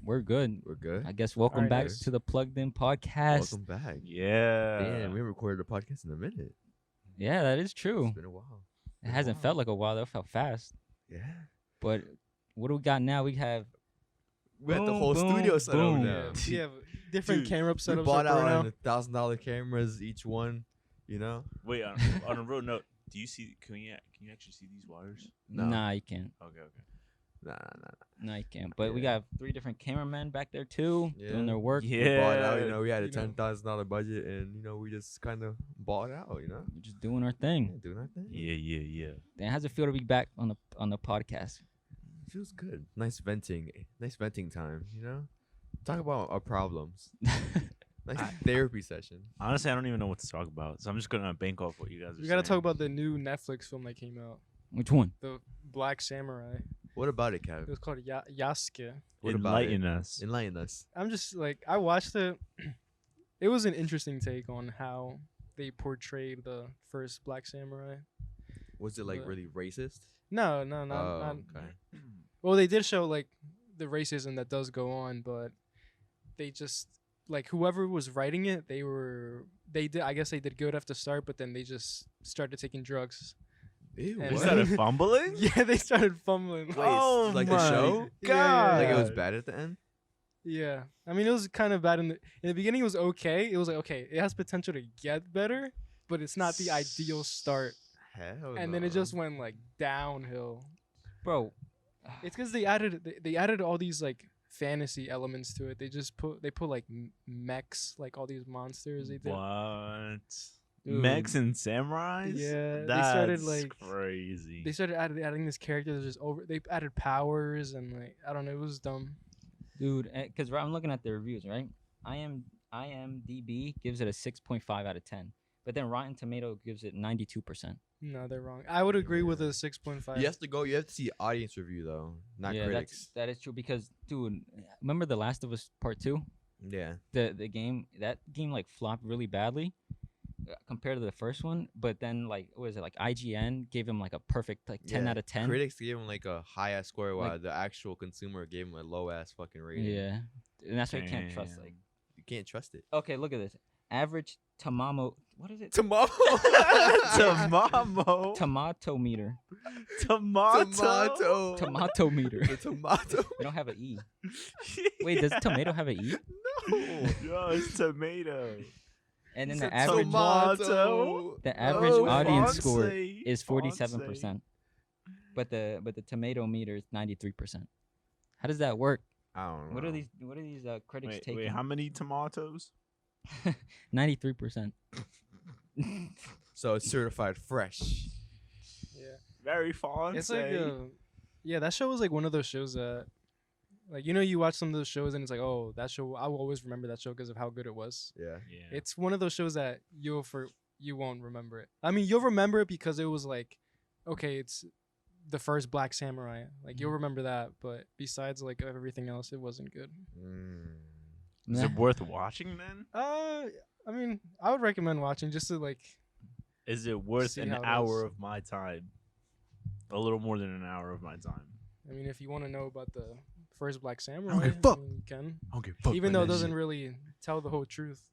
We're good. We're good. I guess welcome Alright, back guys. to the Plugged In podcast. Welcome back. Yeah. Damn, we haven't recorded a podcast in a minute. Yeah, that is true. It's been a while. It hasn't felt like a while. Though. It felt fast. Yeah. But what do we got now? We have We had the Boom, whole boom, studio set up boom. now. We have different Dude, camera We setups bought up right out now. $1,000 cameras each one. You know? Wait, on a real note, do you see? Can you actually see these wires? No. Nah, you can't. Okay. Nah. Nah, you can't. But we Yeah. got 3 different cameramen back there too, Yeah. doing their work. We bought out. Yeah. We had a You know. $10,000 budget, and we just kind of bought out. We're just doing our Yeah, thing. doing our thing. Yeah. Then how's it feel to be back on the podcast? Feels good. Nice venting time. Talk about our problems. Nice therapy session. Honestly, I don't even know what to talk about, so I'm just gonna bank off what you guys are We saying. gotta talk about the new Netflix film that came out, Which one? the Black Samurai. What about it, It Kev? was called Yasuke. What about Enlighten it? us. Enlighten us. I'm just like, I watched it. It was an interesting take on how they portrayed the first Black Samurai. Was it like But- really racist? No, Okay. Well, they did show like the racism that does go on, but they just like whoever was writing it, I guess they did good at the start, but then they just started taking drugs. Ew, And- They what? started fumbling. Yeah, they started fumbling. Wait, Oh like the my show? God. Like it was bad at the end? Yeah, I mean it was kind of bad in the beginning. It was okay. It was like okay, it has potential to get better, but it's not the ideal start. Hell And then it no. just went like downhill. Bro, It's because they added all these like fantasy elements to it. They put like mechs, like all these monsters. They did. What? Dude. Mechs and samurais? Yeah, they That's started, like- crazy. They started adding this character that's just over. They added powers and like I don't know. It was dumb. dude, because I'm looking at the reviews, right? IMDb gives it a 6.5 out of 10, but then Rotten Tomato gives it 92%. No, they're wrong. I would agree with a 6.5. You have to see audience review though, not yeah, critics. that is true because, dude, remember The Last of Us Part 2? Yeah. The game, that game like flopped really badly compared to the first one, but then like what was it, like IGN gave him like a perfect like 10 Yeah, out of 10. Critics gave him like a high ass score, while Like- the actual consumer gave him a low ass fucking rating. Yeah, and that's why you can't trust. Damn. Like, You can't trust it. okay, look at this average tamamo. What is it? Tomato. Tomato. Tomato meter. Tomato. Tomato meter. The tomato. We don't have an E. Wait, does tomato have an E? No. Yo, it's tomato. And then It's the a average tomato. the average Oh, audience score Fonzie. is 47%, but the tomato meter is 93%. How does that work? I don't know. What are these critics Wait, taking? how many tomatoes? 93%. So it's certified fresh. Yeah. Very fancy. It's like yeah, that show was like one of those shows that like you watch some of those shows and it's like, oh, that show I will always remember that show because of how good it was. Yeah. yeah. It's one of those shows that you won't remember it. I mean, you'll remember it because it was like, okay, it's the first Black Samurai. Like you'll remember that, but besides like everything else, it wasn't good. Is it worth watching then? I mean, I would recommend watching just to like. Is it worth See an how it hour is. of my time? A little more than an hour of my time. I mean, if you want to know about the first Black Samurai, Okay, fuck. I mean, you can. Okay, Even though it doesn't really tell the whole truth.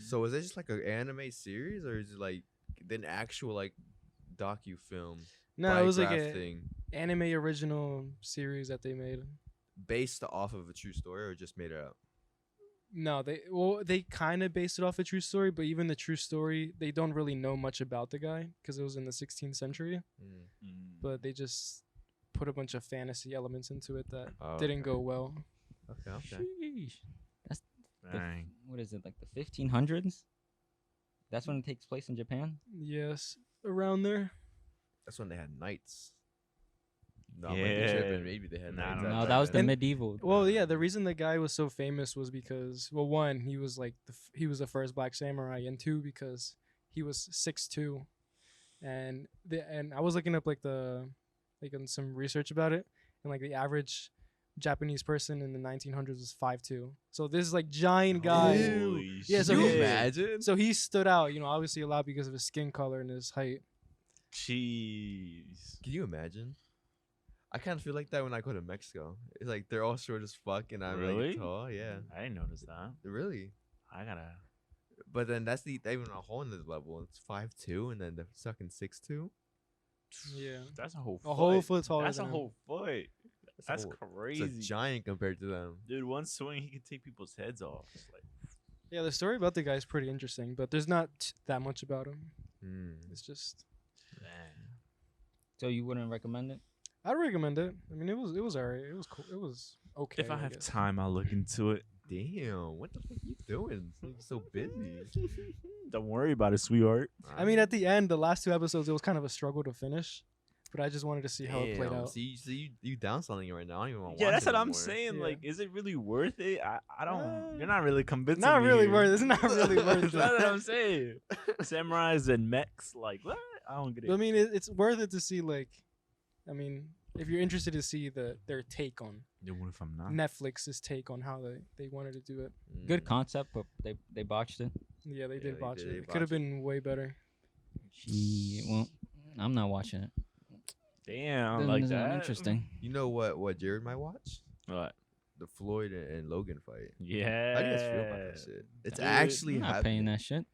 So is it just like an anime series, or is it like an actual like docu film? No, it was like biograph a thing anime original series that they made. based off of a true story, or just made it up? No, they kind of based it off a true story, but even the true story, they don't really know much about the guy because it was in the 16th century. But they just put a bunch of fantasy elements into it that Oh, didn't okay. go well. Okay. Sheesh. That's Dang. what is it, like the 1500s? That's when it takes place in Japan. Yes, around there. That's when they had knights. No, I might be Yeah. tripping. Maybe they had Nah, I knights. don't at No, know. that was the And- medieval. Well, yeah, the reason the guy was so famous was because, well, one, he was like he was the first Black Samurai, and two, because he was 6'2", and I was looking up like on some research about it, and like the average Japanese person in the 1900s was 5'2". So this is like giant guy. Holy Yeah, so Can you he- imagine? So he stood out, obviously a lot because of his skin color and his height. Jeez. Can you imagine? I kind of feel like that when I go to Mexico. It's like they're all short as fuck, and I'm Really? like tall. Yeah, I didn't notice that. really. I gotta. But then that's even a whole nother level. It's 5'2", and then the fucking 6'2". Yeah. That's a whole. A whole foot. foot taller That's a than him. whole foot. That's It's crazy. a giant compared to them. Dude, one swing he could take people's heads off. It's like, Yeah, the story about the guy is pretty interesting, but there's not that much about him. It's just man. So you wouldn't recommend it? I'd recommend it. I mean, it was alright. It was cool. It was okay. If I have guess. time, I'll look into it. Damn, what the fuck you doing? You're so busy. Don't worry about it, sweetheart. I mean, at the end, the last 2 episodes, it was kind of a struggle to finish, but I just wanted to see how it played out. See, you downselling it right now. I don't even want to Yeah, watch that's it what no I'm more. saying. Yeah. Like, is it really worth it? I don't. You're not really convincing Not me really here. worth. It's not really worth That's it. what I'm saying. Samurais and mechs, like what? I don't get it. But I mean, it's worth it to see. Like, I mean, if you're interested to see their take on Then what if I'm not? Netflix's take on how they wanted to do it. Good concept, but they botched it. Yeah, they Yeah, did they botch did, it. they It could have botched it. been way better. Well, I'm not watching it. Damn, Doesn't like sound that. interesting. You know what Jared might watch? What? The Floyd and Logan fight. Yeah. How do you guys feel about that shit? It's Dude, actually I'm not happening. paying that shit.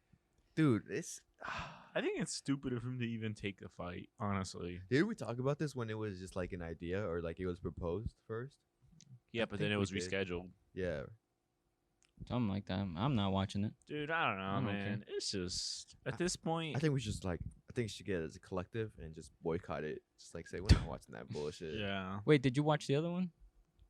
Dude, it's. I think it's stupid of him to even take the fight. Honestly. Did we talk about this when it was just like an idea or like it was proposed first? Yeah, I but then think it we was did. rescheduled. Yeah. Something like that. I'm not watching it. Dude, I don't know, I'm okay. man. It's just at this point. I think we should just like. I think we should get it as a collective and just boycott it. Just like say we're not watching that bullshit. Yeah. Wait, did you watch the other one?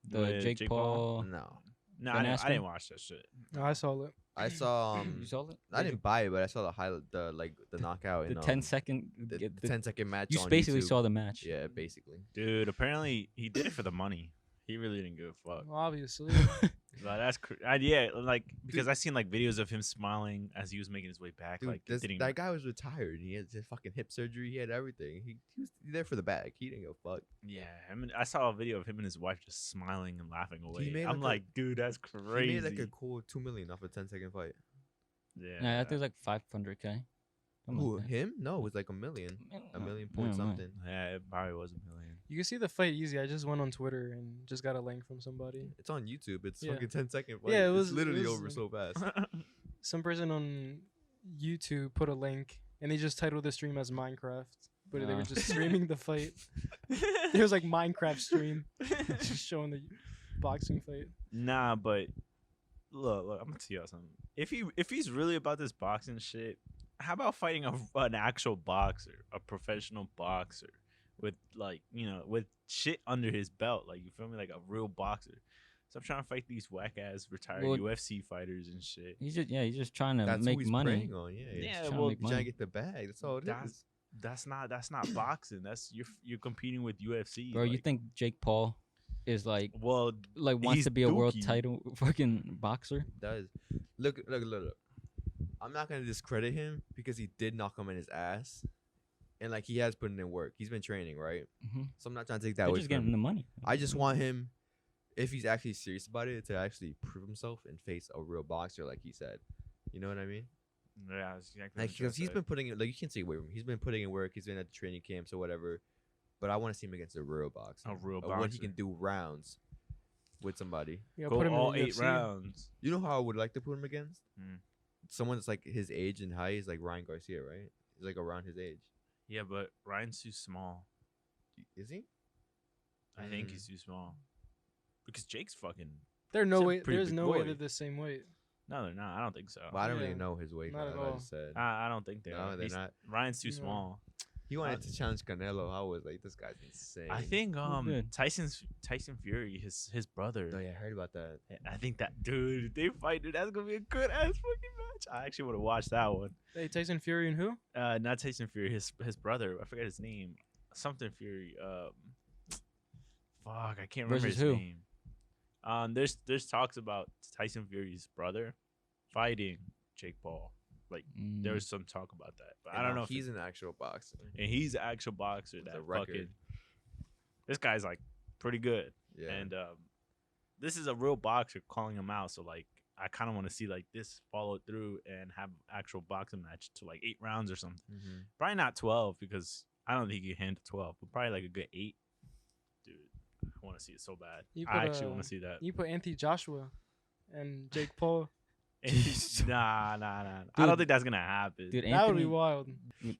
The With Jake Paul. No. No, Ben I Askren? didn't watch that shit. No, I saw it. I saw. You saw it? I didn't buy it, but I saw the highlight, the knockout, The in 10-second. the 10-second match. You on basically YouTube. saw the match. Yeah, basically. Dude, apparently he did it for the money. He really didn't give a fuck. Well, obviously. Like, that's yeah, like because I seen like videos of him smiling as he was making his way back. Dude, Like it didn't that guy was retired. He had his fucking hip surgery. He had everything. He was there for the bag. He didn't give a fuck. Yeah, I mean, I saw a video of him and his wife just smiling and laughing away. made, I'm like, like, dude, that's crazy. He made like a cool $2 million off a 10-second fight. yeah, Yeah, I think it's like 500K. Who, Like that. him? No, it was like $1 million. A million point Yeah, something. yeah, it probably was $1 million. You can see the fight easy. I just went on Twitter and just got a link from somebody. It's on YouTube. It's Yeah. fucking 10-second fight. Yeah, it It's was- it literally was, over so fast. Some person on YouTube put a link and they just titled the stream as Minecraft, but they were just streaming the fight. It was like Minecraft stream, just showing the boxing fight. Nah, but look, I'm gonna tell you something. If he's really about this boxing shit, how about fighting an actual boxer, a professional boxer, with like with shit under his belt, like you feel me, like a real boxer. Stop trying to fight these whack ass retired Well, UFC fighters and shit. He's just trying to That's make who he's money. preying on. Yeah, Yeah, trying to well, make he's trying to money. get the bag. That's all it is. That's not boxing. That's you're competing with UFC. Bro, you like, think Jake Paul is like well, wants he's to be a world dookie. title fucking boxer? Does look. I'm not gonna discredit him because he did knock him in his ass, and like he has put in work. He's been training, right? Mm-hmm. So I'm not trying to take that They're away just from getting him. the money. I just want him, if he's actually serious about it, to actually prove himself and face a real boxer, like he said. You know what I mean? Yeah, that's exactly. Like, what I'm because he's trying been putting it, like, you can't take away from him. He's been putting in work. He's been at the training camps or whatever. But I want to see him against a real boxer. A real What he boxer. can do rounds with somebody. You to gotta put him in all the 8 UFC. rounds. You know how I would like to put him against? Hmm. Someone that's like his age and height is like Ryan Garcia, right? He's like around his age. Yeah, but Ryan's too small. Is he? I think he's too small. Because Jake's fucking. There's no He's a way. pretty There's big no way boy. they're the same weight. No, they're not. I don't think so. Well, I don't Yeah. really know his weight. Not at I all. just said. I don't think they No, are. they're not. Ryan's too No. small. He wanted to challenge Canelo. I was like, this guy's insane. I think good? Tyson Fury, his brother. Oh yeah, I heard about that. I think that dude, they fight, dude. That's gonna be a good ass fucking match. I actually want to watch that one. Hey, Tyson Fury and who? Not Tyson Fury, his brother. I forget his name. Something Fury. Fuck, I can't remember Versus his who? name. There's talks about Tyson Fury's brother fighting Jake Paul. Like there was some talk about that, but I don't know. If He's an actual boxer. and he's an actual boxer. With a That record. fucking. This guy's like pretty good. Yeah. And this is a real boxer calling him out. So like, I kind of want to see like this followed through and have actual boxing match to like 8 rounds or something. Mm-hmm. Probably not 12 because I don't think he can handle 12, but probably like a good 8. Dude, I want to see it so bad. You I put, actually want to see that. You put Anthony Joshua and Jake Paul. Nah. I Dude. don't think that's gonna happen. Dude, That would be Anthony, wild.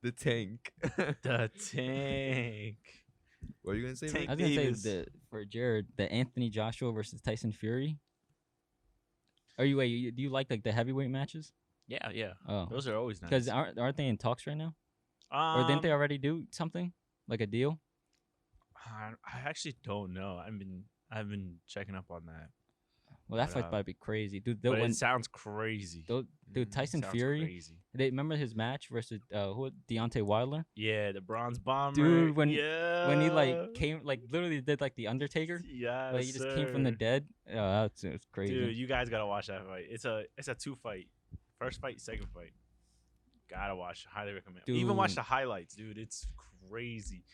The tank. The tank. What are you gonna say? Tank I was gonna Davis. say for Jared, the Anthony Joshua versus Tyson Fury. Do you like the heavyweight matches? Yeah. Oh, Those are always nice. because aren't they in talks right now? Or didn't they already do something like a deal? I actually don't know. I've been checking up on that. Well, that But, fight's about to be crazy, dude. But it sounds crazy. Dude, Tyson Sounds Fury. crazy. They remember his match versus Deontay Wilder, Yeah, the bronze bomber. dude. When he yeah. came literally did the Undertaker. Yeah, Like he just came from the dead. Oh, it's crazy. Dude, you guys gotta watch that fight. It's a 2-fight. First fight, second fight. Gotta watch. Highly recommend. Even watch Dude. the highlights, dude. It's crazy.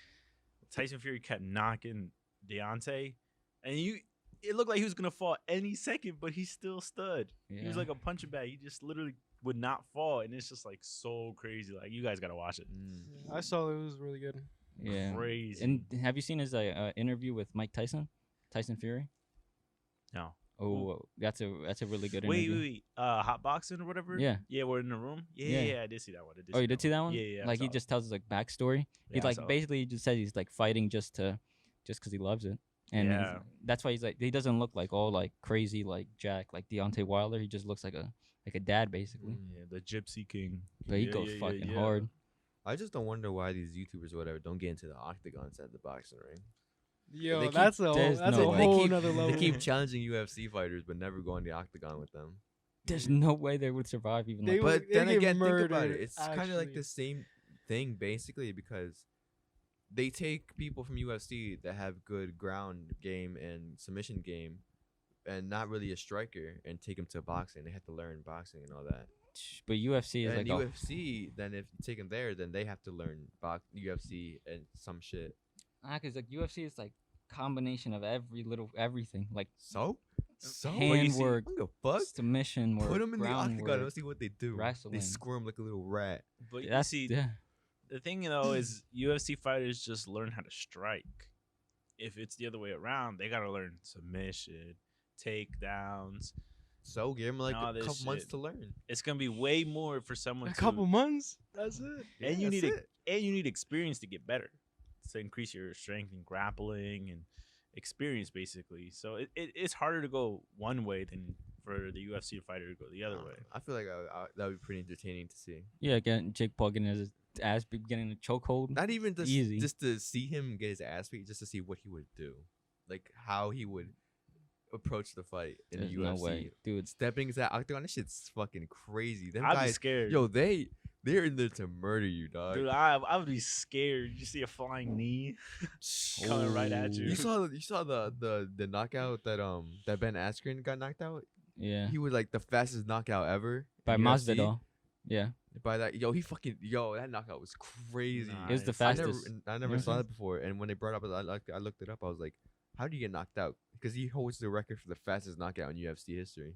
Tyson Fury kept knocking Deontay, and it looked like he was gonna fall any second, but he still stood. He was Yeah. like a punching bag. He just literally would not fall, and it's just like so crazy. Like you guys gotta watch it. I saw it was really good. Yeah. Crazy. And have you seen his interview with Mike Tyson Fury? No. Oh, that's a really good Wait, interview. hot boxing or whatever. Yeah. Yeah, we're in the room. Yeah. Yeah, I did see that one. Oh, you did see that one? Yeah. I Like he saw it. just tells his backstory. Yeah, He's I saw it. basically he just says he's fighting just because he loves it, and Yeah. that's why he doesn't look all crazy Jack like Deontay Wilder. He just looks like a dad basically. Yeah, the Gypsy King. But he Yeah, goes yeah, fucking yeah. hard. I just don't wonder why these YouTubers or whatever don't get into the octagons at the boxing ring. Yo, They keep- that's a there's that's no a way. whole keep, nother level. They keep challenging UFC fighters, but never go on the octagon with them. There's no way they would survive even They like would- But they then get again, think about murdered, it. It's kind of like actually. the same thing, basically, because they take people from UFC that have good ground game and submission game, and not really a striker, and take them to boxing. They have to learn boxing and all that. But UFC is And like UFC, then if you take them there, then they have to learn UFC and some shit. because UFC is combination of everything like So handwork, I don't give a fuck. submission work, Put them in the octagon. groundwork. Let's see what they do. wrestling. They squirm like a little rat. But you That's see, yeah. the thing though is UFC fighters just learn how to strike. If it's the other way around, they gotta learn submission, takedowns. So give them like All a this couple months shit. to learn. It's gonna be way more for someone A to, couple months. That's it. and you that's need it. and you need experience to get better, to increase your strength and grappling and experience basically. So it's harder to go one way than for the UFC fighter to go the other way. I feel like that would be pretty entertaining to see. Yeah, getting Jake Paul getting his ass getting a chokehold. Not even just Easy. just to see him get his ass beat, just to see what he would do, like how he would approach the fight in There's the no UFC. way, dude. Stepping into that octagon, this shit's fucking crazy. Them I'd be guys, scared. yo, they're in there to murder you, dog. Dude, I would be scared. You see a flying knee coming right at you. You saw the knockout that Ben Askren got knocked out. Yeah, He was like the fastest knockout ever by in UFC. Masvidal. Yeah, By that, that knockout was crazy. Nah, it was the Nice. fastest. I never saw Mhm. that before. And when they brought up, I looked it up. I was like, how do you get knocked out? Because he holds the record for the fastest knockout in UFC history.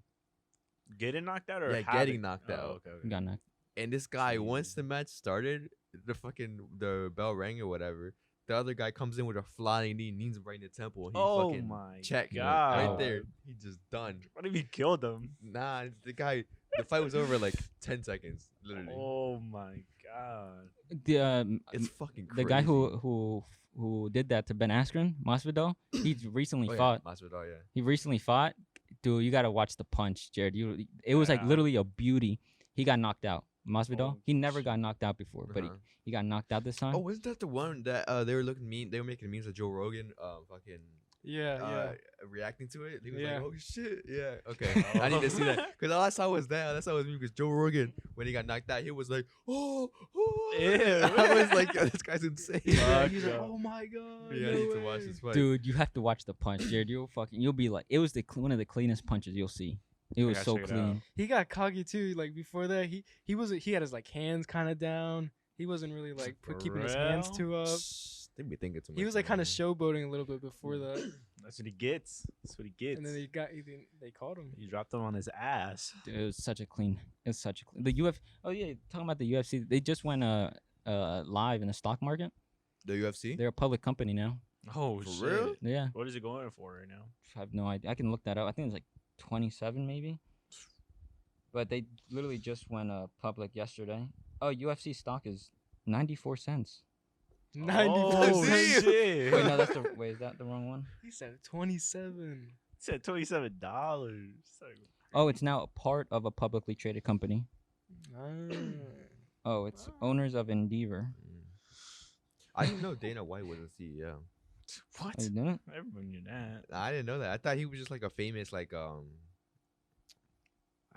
Getting knocked out or Yeah, having? getting knocked Oh, out. okay. He got knocked. And this guy, once Jesus. the match started, the bell rang or whatever. The other guy comes in with a flying knee, knees him right in the temple. And he Oh fucking my check God. right there. He just done. What if he killed him? Nah, the fight was over in like 10 seconds, literally. Oh my god. The It's fucking crazy. the guy who did that to Ben Askren, Masvidal, he recently fought. Masvidal, yeah. He recently fought. Dude, you gotta watch the punch, Jared. It was Yeah. literally a beauty. He got knocked out. Masvidal, Oh, he never shit. got knocked out before, but Uh-huh. he got knocked out this time. Oh, wasn't that the one that they were they were making memes of Joe Rogan fucking Yeah. reacting to it? He was Yeah. like, "Oh shit, yeah, okay." I need to see that because all I saw was that. That's all I was me because Joe Rogan when he got knocked out, he was like, "Oh." Ew. I was like, "Yo, this guy's insane." Yeah, Fuck he's like, yeah. oh my god. Yeah, I no need to watch way." this fight. Dude, you have to watch the punch, Jared. You'll be like, it was one of the cleanest punches you'll see. It was gotta so check it out. clean. He got cocky too. Like before that, he had his hands kind of down. He wasn't really For keeping his hands real? too up. They be thinking too much. He was kind of man. showboating a little bit before that, That's what he gets. That's what he gets. and then they caught him. He dropped him on his ass. Dude, it was such a clean. It's such a clean. The UFC. Oh yeah, talking about the UFC. They just went live in the stock market. The UFC. They're a public company now. Oh For shit! real? Yeah, What is it going for right now? I have no idea. I can look that up. I think it's like 27 maybe. But they literally just went public yesterday. Oh, UFC stock is 94 cents. 94 Oh cents. shit! Wait, no, that's the wait. Is that the wrong one? He said 27. It said $27. Oh, it's now a part of a publicly traded company. Ah. Oh, it's owners of Endeavor. I didn't know Dana White was a CEO. What? Oh, you didn't? Everyone knew that. I didn't know that. I thought he was just like a famous like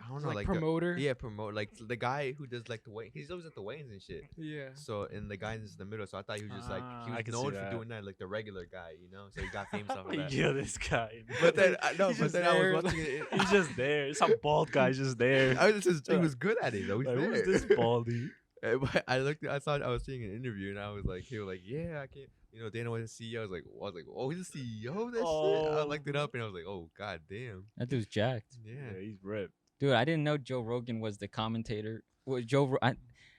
I don't know, Like like promoter. yeah, promote like the guy who does like the weigh. He's always at the weigh-ins and shit. Yeah. So and the guy is in the middle. So I thought he was just like he I was can see known for that. doing that, like the regular guy, you know. So he got famous off of that. Yeah, this guy. But then I know, He's but just then I there, was watching it. He's just there. Some bald guy's just there. I was just, he was good at it though. He's Like, there. who's this baldy? But I looked. I thought I was seeing an interview, and I was like, he was like, yeah, I can't. You know, Dana was the CEO. I was like, oh, he's the CEO of that shit. I Oh. looked it up, and I was like, oh, god damn. That dude's jacked. Yeah. He's ripped. Dude, I didn't know Joe Rogan was the commentator. Well, I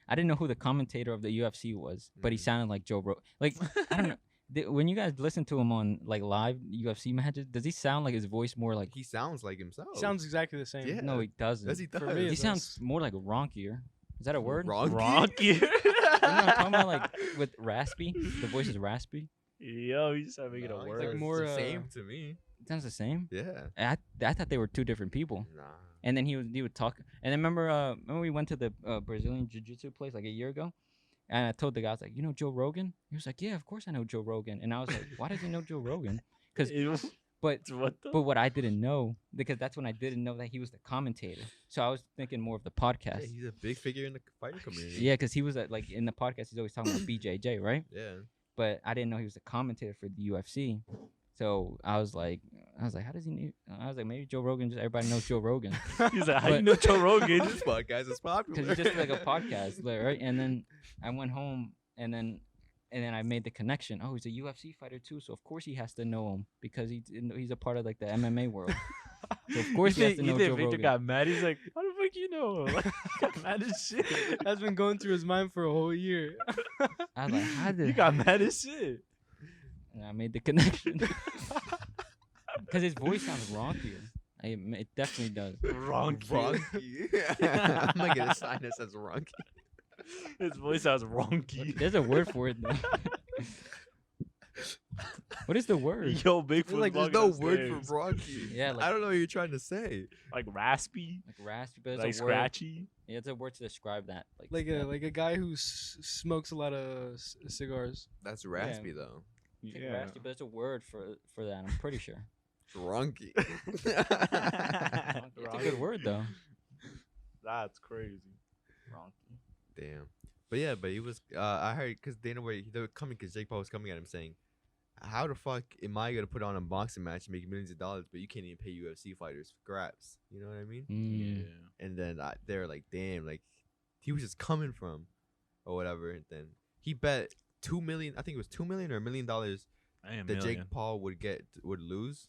didn't know who the commentator of the UFC was, but he Mhm. sounded like Joe Rogan. Like, I don't know. When you guys listen to him on like live UFC matches, does he sound like his voice more like? He sounds like himself. Sounds exactly the same. Yeah. No, he doesn't. Yes, he does. For me, He it sounds does. more like ronkier. Is that a word? Ronky. You know what I'm talking about? Like with raspy. The voice is raspy. Yo, you just making No, it it's worse. like more, the same to me. It sounds the same. Yeah. I thought they were two different people. Nah. And then he would talk. And then remember we went to the Brazilian jiu-jitsu place like a year ago, and I told the guy, I was like, you know Joe Rogan? He was like, yeah, of course I know Joe Rogan. And I was like, why does he know Joe Rogan? Because but what the? but what I didn't know, because that's when I didn't know that he was the commentator. So I was thinking more of the Yeah, podcast. he's a big figure in the fighting community. Yeah, because he was like in the podcast, he's always talking about BJJ, right? Yeah. But I didn't know he was the commentator for the UFC. So I was like, how does he need? I was like, maybe Joe Rogan. Just everybody knows Joe Rogan He's like, how you But- know Joe Rogan? This podcast is popular. because it's just like a podcast, like, right? And then I went home, and then I made the connection. Oh, he's a UFC fighter too, so of course he has to know him because he's a part of like the MMA world. So of course he has to know you think Joe Victor Rogan. got mad? He's like, how the fuck you know? Like, he got mad as shit. That's been going through his mind for a whole year. I was like, how did You got mad as shit. And I made the connection because his voice sounds ronkier. It definitely does. Ronky. Ronky. I'm gonna get a sign that says Ronky. His voice sounds ronky. There's a word for it. Though. What is the word? Yo, Bigfoot. Like, there's no word for Ronky. Yeah, like- I don't know what you're trying to say. Like raspy, Like raspy, but like it's a word. scratchy. Yeah, it's a word to describe that. Like a guy who smokes a lot of cigars. That's raspy though. It's like raspy, but it's a word for that. I'm pretty sure. Ronky. It's a good word though. That's crazy. Ronky. Damn. But yeah, but he was. I heard because Dana White, they were coming because Jake Paul was coming at him saying, "How the fuck am I gonna put on a boxing match and make millions of dollars, but you can't even pay UFC fighters for grabs? You know what I mean?" Mm. And then they're like, "Damn, like he was just coming from, or whatever." And then he bet $2 million. I think it was $2 million or $1 million that Jake Paul would lose.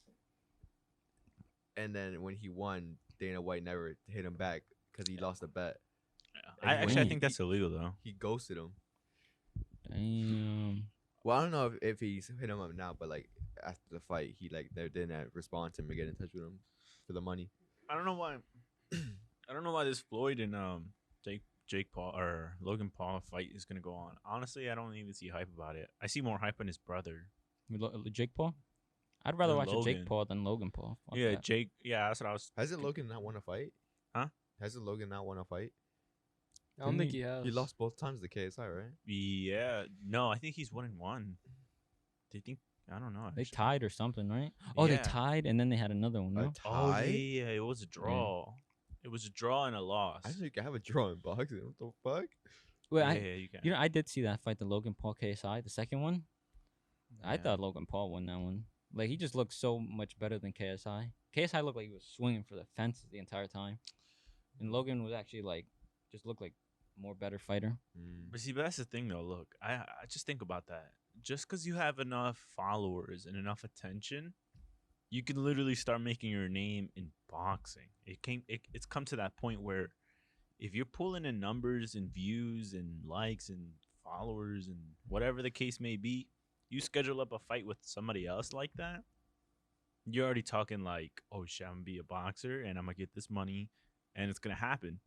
And then when he won, Dana White never hit him back because he lost a bet. I when think that's illegal though. He ghosted him. Damn. Well, I don't know if he's hit him up now, but like after the fight, he like they didn't respond to him or get in touch with him for the money. I don't know why. I don't know why this Floyd and Jake Paul or Logan Paul fight is gonna go on. Honestly, I don't even see hype about it. I see more hype on his brother. Jake Paul? I'd rather Than watch a Logan. Jake Paul than Logan Paul. Fuck Yeah, that. Jake. Yeah, that's what I was. Hasn't Logan not won a fight? Huh? Hasn't Logan not won a fight? I don't think he has. He lost both times to KSI, right? Yeah, no, I think he's 1-1. They think I don't know. They actually. tied or something, right? Oh, they Yeah. tied and then they had another one. A No? Oh tie? yeah, it was a draw. It was a draw and a loss. I didn't know you can have a draw in boxing. What the fuck? Wait, yeah, you can. I did see that fight, the Logan Paul KSI, the second one. I Yeah. thought Logan Paul won that one. Like he just looked so much better than KSI. KSI looked like he was swinging for the fences the entire time, and Logan was actually like just looked like more better fighter. But see, but that's the thing though. Look, I just think about that. Just because you have enough followers and enough attention, you can literally start making your name in boxing. It's come to that point where if you're pulling in numbers and views and likes and followers and whatever the case may be, you schedule up a fight with somebody else like that, you're already talking like, oh shit, I'm gonna be a boxer and I'm gonna get this money, and it's gonna happen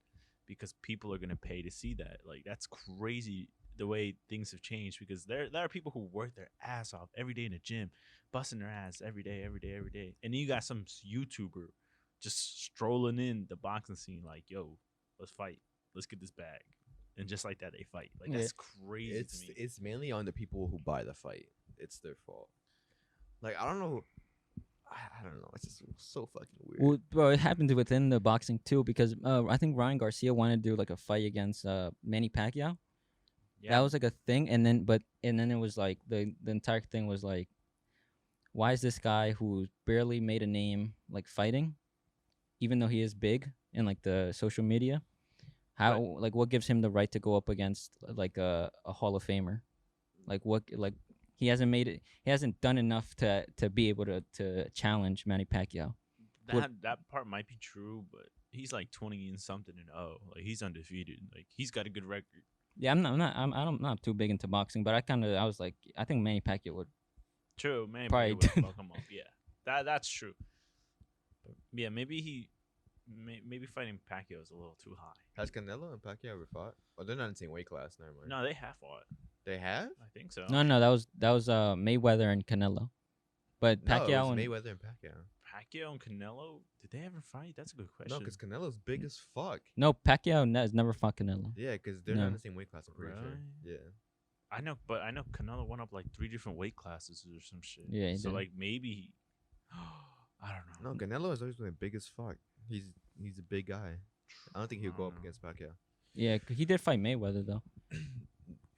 because people are gonna pay to see that. Like that's crazy the way things have changed because there are people who work their ass off every day in the gym, busting their ass every day, and then you got some YouTuber just strolling in the boxing scene like, yo, let's fight, let's get this bag, and just like that they fight. Like Yeah. that's crazy to me. It's mainly on the people who buy the fight. It's their fault. Like I don't know. I don't know. It's just so fucking weird. Well, bro, it happened within the boxing too because I think Ryan Garcia wanted to do like a fight against Manny Pacquiao. Yeah, That was like a thing, and then it was like the entire thing was like, why is this guy who barely made a name like fighting, even though he is big in like the social media? How like what gives him the right to go up against like a Hall of Famer? Like what like he hasn't made it. He hasn't done enough to be able to challenge Manny Pacquiao. that part might be true, but he's like 20 and something and like he's undefeated. Like he's got a good record. Yeah, I'm not too big into boxing, but I was like, I think Manny Pacquiao would. True, man. Probably Would fuck him up. Yeah, that's true. But yeah, maybe fighting Pacquiao is a little too high. Has Canelo and Pacquiao ever fought? Oh, they're not in the same weight class. Never mind. No, they have fought. They have? I think so. No, that was Mayweather and Canelo, but No, it Pacquiao was and Mayweather and Pacquiao. Pacquiao and Canelo, did they ever fight? That's a good question. No, because Canelo's big as fuck. no Pacquiao has never fought Canelo. Yeah, because they're No. not in the same weight class. I'm pretty sure. Really? Yeah. I know Canelo went up like 3 different weight classes or some shit. Yeah, he so did. like maybe, I don't know. No, Canelo has always been big as fuck. He's a big guy. I don't think he'll go up against Pacquiao. Yeah, he did fight Mayweather though.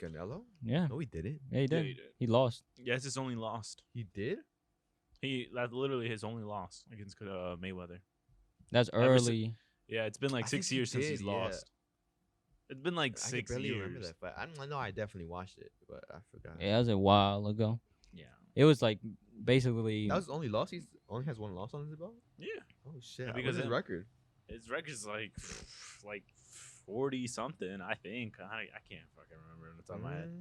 Canelo? Yeah, No, he didn't. yeah, he did. he did. He lost. Yeah, it's his only loss. He did? That's literally his only loss against Mayweather. That's Ever si- early. Yeah, it's been like I 6 think he years since he's did, yeah. lost. It's been like I can 6 barely years. remember that fight. I know I definitely watched it, but I forgot. Yeah, that was a while ago. Yeah. It was like basically. That was his only loss. He only has one loss on his belt. Yeah. Oh shit! Yeah, Because because his it- record. His record's like 40 something, I think. I can't fucking remember on the top of my head.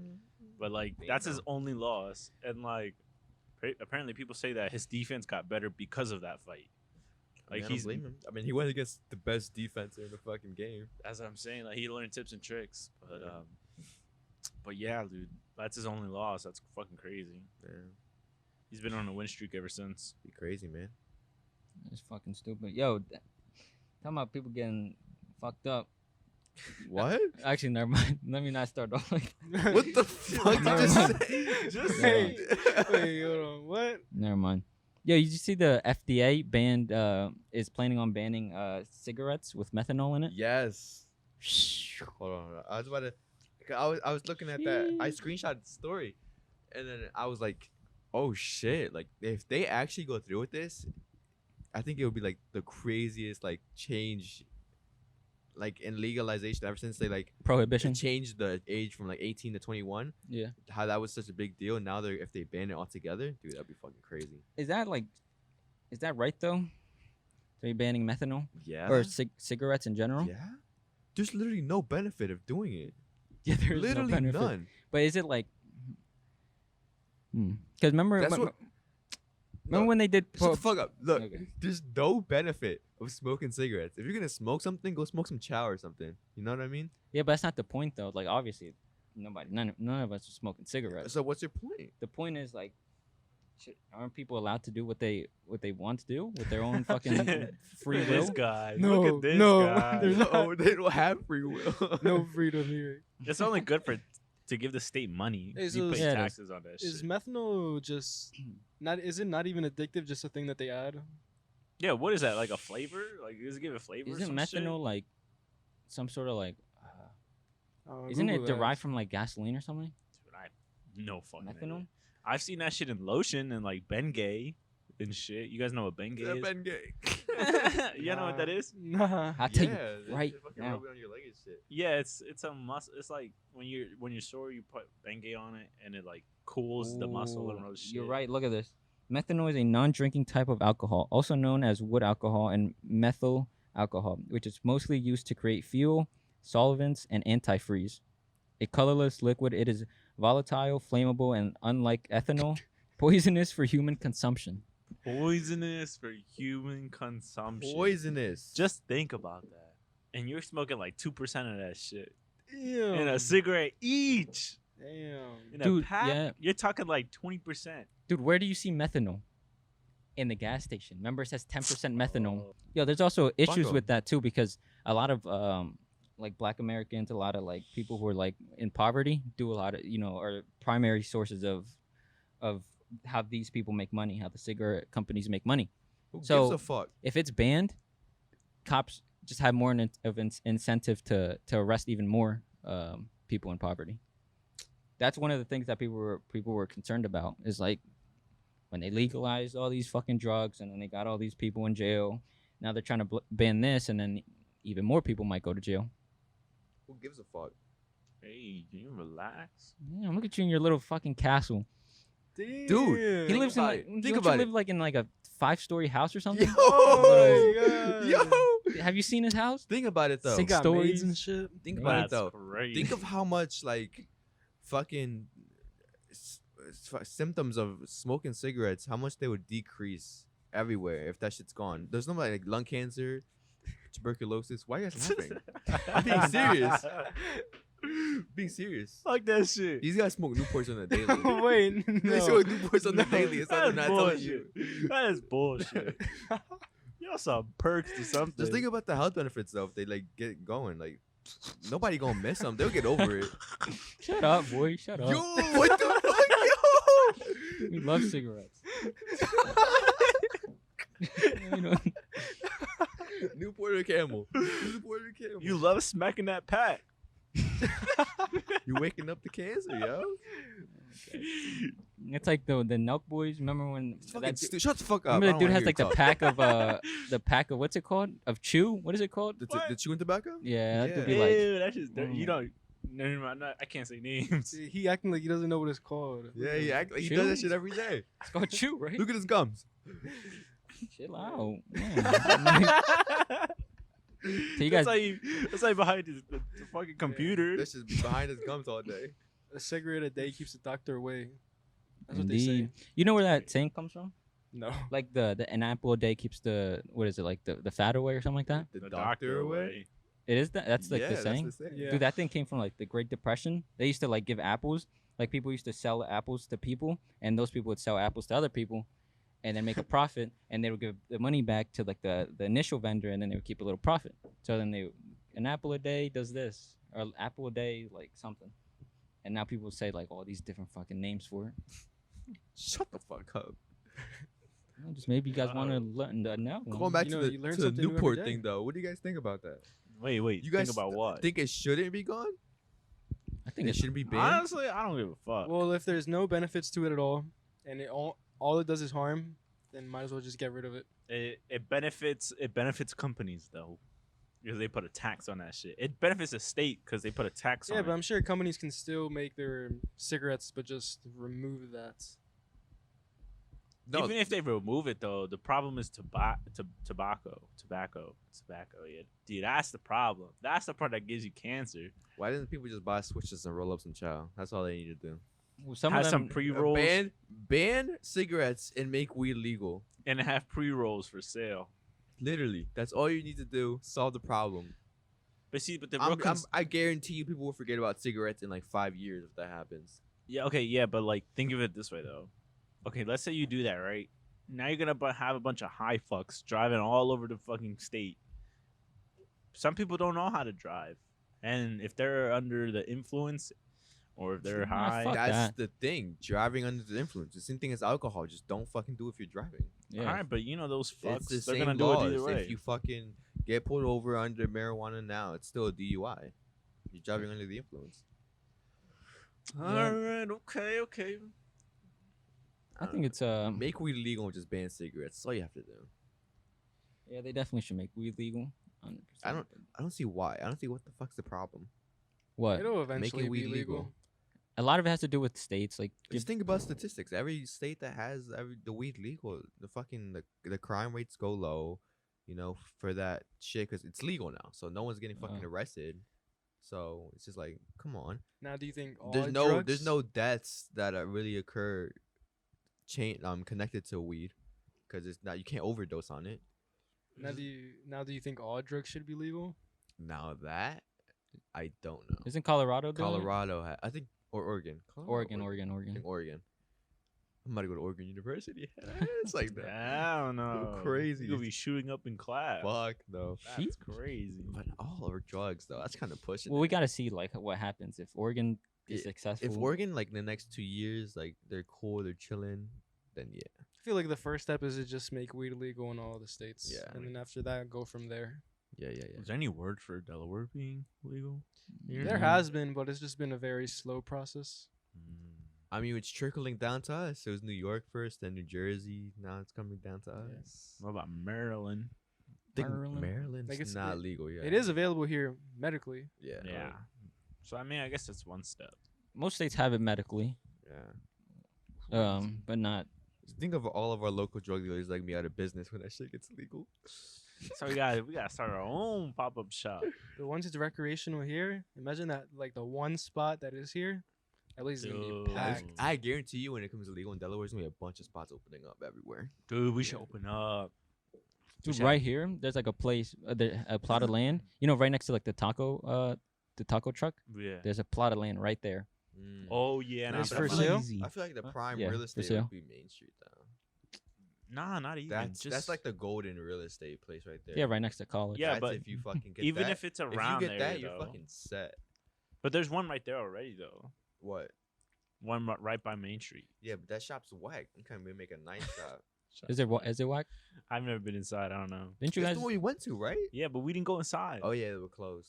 But like that's his only loss, and like apparently people say that his defense got better because of that fight. Like I don't blame him. I mean, he went against the best defense in the fucking game. that's what I'm saying. Like he learned tips and tricks, but yeah, dude, that's his only loss. That's fucking crazy. Yeah, He's been on a win streak ever since. be crazy, man. It's fucking stupid. Yo, talking about people getting fucked up. What? Actually, never mind. Let me not start off like. What the fuck did you Never say? Just Yeah. say. Wait, hold on. What? Never mind. Yeah, you see the FDA banned is planning on banning cigarettes with methanol in it. Yes. Hold on. I was about to. I was looking at that. I screenshot the story, and then I was like, "Oh shit!" Like if they actually go through with this, I think it would be like the craziest like change, like in legalization ever since they like Prohibition. changed the age from like 18 to 21. Yeah. How that was such a big deal. Now they're if they ban it altogether, dude, that'd be fucking crazy. Is that right though? To be banning methanol Yeah. or cigarettes in general? Yeah. There's literally no benefit of doing it. Yeah, there's no Literally benefit. none. But is it like? Because remember, That's remember No, when they did? Shut the fuck up. Look, Okay. there's no benefit of smoking cigarettes. If you're gonna smoke something, go smoke some chow or something. You know what I mean? Yeah, but that's not the point though. Like obviously, none of us are smoking cigarettes. So what's your point? The point is like, aren't people allowed to do what they want to do with their own fucking free will? This guy. No, Look at this no, guy. there's not- No, they don't have free will. No freedom here. It's only good to give the state money. Hey, You so pay Yeah, it is. taxes on that Is shit. methanol just not? Is it not even addictive? Just a thing that they add? Yeah, what is that? Like a flavor? Like does it give a flavor? or Isn't some methanol shit? like some sort of like? Oh, Isn't it Google that. derived from like gasoline or something? Dude, I have no fucking idea. Methanol? I've seen that shit in lotion and like Bengay and shit. You guys know what Bengay That is? been gay. You know what that is? Nah. I'll tell Yeah, you they right fucking now. rub it on your leg and shit. Yeah, it's a muscle. It's like when you're sore, you put Bengay on it and it like cools the muscle and all this shit. You're right. Look at this. Methanol is a non-drinking type of alcohol, also known as wood alcohol and methyl alcohol, which is mostly used to create fuel, solvents, and antifreeze. A colorless liquid, it is volatile, flammable, and unlike ethanol, poisonous for human consumption. Poisonous for human consumption. Poisonous. Just think about that. And you're smoking like 2% of that shit. Damn. In a cigarette each. Damn. In Dude, a pack, yeah. you're talking like 20%. Dude, where do you see methanol? In the gas station. Remember, it says 10% methanol. Oh. Yo, there's also issues 'em. with that too, because a lot of like Black Americans, a lot of like people who are like in poverty do a lot of, are primary sources of how these people make money, how the cigarette companies make money. Who So- gives a fuck? If it's banned, cops just have more of an incentive to arrest even more people in poverty. That's one of the things that people were concerned about, is like when they legalized all these fucking drugs and then they got all these people in jail. Now they're trying to ban this, and then even more people might go to jail. Who gives a fuck? Hey, can you relax? Yeah, look at you in your little fucking castle. Damn. Dude, He Think lives in about like, it. don't Think you about live it. like in like a 5-story house or something? Yo, Oh my God. yo. Have you seen his house? Think about it though. He got stories. maids and shit. Think about it That's though. crazy. Think of how much like fucking symptoms of smoking cigarettes, how much they would decrease everywhere if that shit's gone. There's no like lung cancer, tuberculosis. Why are you guys laughing? I'm being serious. Being serious. Fuck that shit. These guys smoke Newports on the daily. Wait, They no. smoke Newports on the daily. It's not, That's not telling you. bullshit. That is bullshit. Y'all some perks to something. Just think about the health benefits though. If they like get going, like nobody gonna miss them. They'll get over it. Shut up, boy. Shut up. Yo, what the fuck, yo? We love cigarettes. You know, Newport or Camel? Newport or Camel? You love smacking that pack. You waking up the cancer, yo. it's like the Nelk boys. Remember when Fucking that, shut the fuck up. remember I that don't dude wanna has hear like you the talk. pack of what's it called? Of chew? What is it called? The chewing tobacco? Yeah, that Yeah. could be like Ew, that's just dirty. Mm. You don't. Never mind. I can't say names. He acting like he doesn't know what it's called. Yeah, he act like he Chew? does that shit every day. it's called chew, right? Look at his gums. Chill out. Yeah. So you guys- That's like behind the fucking computer. That's just behind his gums all day. A cigarette a day keeps the doctor away. That's what they Indeed. say. You know where that saying comes from? No. Like an apple a day keeps the like the fat away or something like that. The doctor away. It is that. That's like Yeah, the that's saying. Yeah. Dude, that thing came from like the Great Depression. They used to like give apples. Like people used to sell apples to people, and those people would sell apples to other people, and then make a profit, and they would give the money back to like the initial vendor, and then they would keep a little profit. So then an apple a day does this, or an apple a day like something, and now people say like all these different fucking names for it. Shut the fuck up. Well, just maybe you guys want to learn the know. Going back You to know, the, you learn to the something new every Newport day. thing though. What do you guys think about that? Wait. You guys think about what? think it shouldn't be gone? I think It it's shouldn't be banned? Honestly, I don't give a fuck. Well, if there's no benefits to it at all, and all it does is harm, then might as well just get rid of it. It benefits companies though, because they put a tax on that shit. It benefits the state because they put a tax Yeah, on but it. I'm sure companies can still make their cigarettes, but just remove that. No, Even if they remove it though, the problem is tobacco. Yeah, dude, that's the problem. That's the part that gives you cancer. why didn't people just buy switches and roll up some chow? That's all they need to do. some Have of some them. pre rolls Ban cigarettes and make weed legal. and have pre rolls for sale. Literally, that's all you need to do. Solve the problem. But see, but the real I guarantee you, people will forget about cigarettes in like 5 years if that happens. yeah, okay, yeah, but like think of it this way though. Okay, let's say you do that, right? Now you're gonna have a bunch of high fucks driving all over the fucking state. Some people don't know how to drive, and if they're under the influence, or if they're Nah, high, fuck That's that. the thing. Driving under the influence. The same thing as alcohol. Just don't fucking do it if you're driving. Yeah. all right, but you know those It's fucks, the they're same gonna do laws. it either way. If you fucking get pulled over under marijuana now, it's still a DUI. You're driving under the influence. All right, okay. I think it's Make weed legal and just ban cigarettes. That's all you have to do. yeah, they definitely should make weed legal. 100%. I don't see why. I don't see what the fuck's the problem. What? It'll eventually Making be weed legal. legal. A lot of it has to do with states. Like, Just think about statistics. Every state that has the weed legal, the crime rates go low. You know, for that shit, because it's legal now, so no one's getting fucking arrested. So it's just like, come on. Now, do you think all There's drugs? no deaths that really occur connected to weed, because it's not, you can't overdose on it. Now do you think all drugs should be legal? Now that I don't know. Isn't Colorado doing it? Colorado, I think, or Oregon. Colorado, Oregon. I think Oregon. I'm about to go to Oregon University. It's like that. I don't know. crazy. You'll be shooting up in class. Fuck no. That's crazy. But all our drugs though, that's kind of pushing. Well, we it. got to see like what happens if Oregon is I- successful. If Oregon, like in the next 2 years, like they're cool, they're chilling, then yeah. I feel like the first step is to just make weed illegal in all the states. Yeah. And then after that, go from there. Yeah. Is there any word for Delaware being legal? There has been, but it's just been a very slow process. I mean, it's trickling down to us. It was New York first, then New Jersey. Now it's coming down to us. What about Maryland? I think Maryland? Maryland's Like, it's- not legal yet. It is available here medically. Yeah. Yeah. So I mean, I guess that's one step. Most states have it medically, Yeah. but not. Think of all of our local drug dealers like me out of business when that shit gets legal. So we gotta start our own pop-up shop. But once it's recreational here, imagine that like the one spot that is here, at least it's gonna Dude. be packed. I guarantee you, when it comes to legal in Delaware, there's gonna be a bunch of spots opening up everywhere. Dude, we should open up. Dude, right here, there's like a place, a plot of land. You know, right next to like the taco truck. Yeah. There's a plot of land right there. Oh yeah. It's nah, for but I sale? feel like- Easy. I feel like the Huh? prime Yeah, real for estate sale. would be Main Street though. Nah, not even. That's like the golden real estate place right there. Yeah, right next to college. Yeah, That's but if you fucking get even that. if it's If around you get there, that, you're though. fucking set. But there's one right there already, though. What? One right by Main Street. Yeah, but that shop's whack. You can't even make a nice shop. Is it whack? I've never been inside. I don't know. Didn't you That's guys? the one we went to, right? Yeah, but we didn't go inside. Oh yeah, they were closed.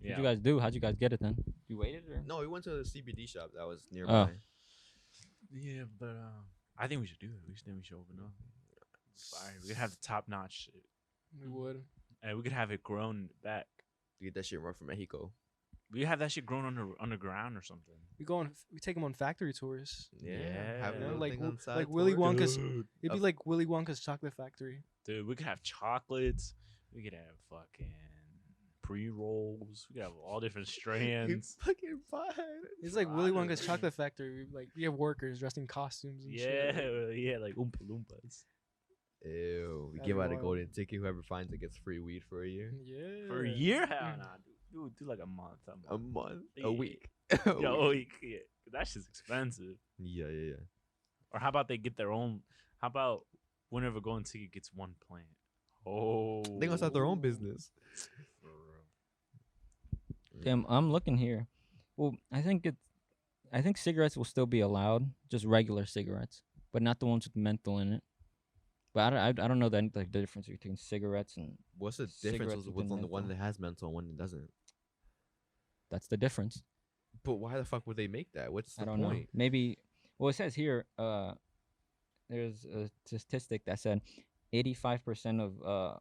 yeah. What'd you guys do? How'd you guys get it then? You waited or? No, we went to the CBD shop that was nearby. Yeah, but I think we should do it. We should open up. Fire. We could have the top-notch shit, We would. and we could have it grown back. You get that shit right from Mexico. We could have that shit grown underground or something. We take them on factory tours. Yeah. have a You know, little like thing on side like Willy for it. Wonka's. Dude. It'd be Of- like Willy Wonka's chocolate factory. Dude, we could have chocolates. We could have fucking pre-rolls. We could have all different strands. Fucking fine. It's like Willy Wonka's Honestly. chocolate factory. We have workers dressed in costumes and Yeah, shit. yeah, like Oompa Loompas. Ew. We That'd give be out a wild. golden ticket. Whoever finds it gets free weed for a year. Yeah. For a year? Hell nah, dude. Do like a month. A month. Yeah. A week. Yeah, a week. Yeah. That shit's expensive. Yeah. Or how about they get their own? How about whenever Golden Ticket gets one plant? Oh, They gonna start their own business. For real. Damn, I'm looking here. Well, I think cigarettes will still be allowed, just regular cigarettes, but not the ones with menthol in it. But I don't know the difference between cigarettes and What's the Cigarettes difference with with the on the one menthol. that has menthol and one that doesn't? that's the difference. But why the fuck would they make that? What's the I don't know. point? Maybe. Well, it says here. There's a statistic that said 85% of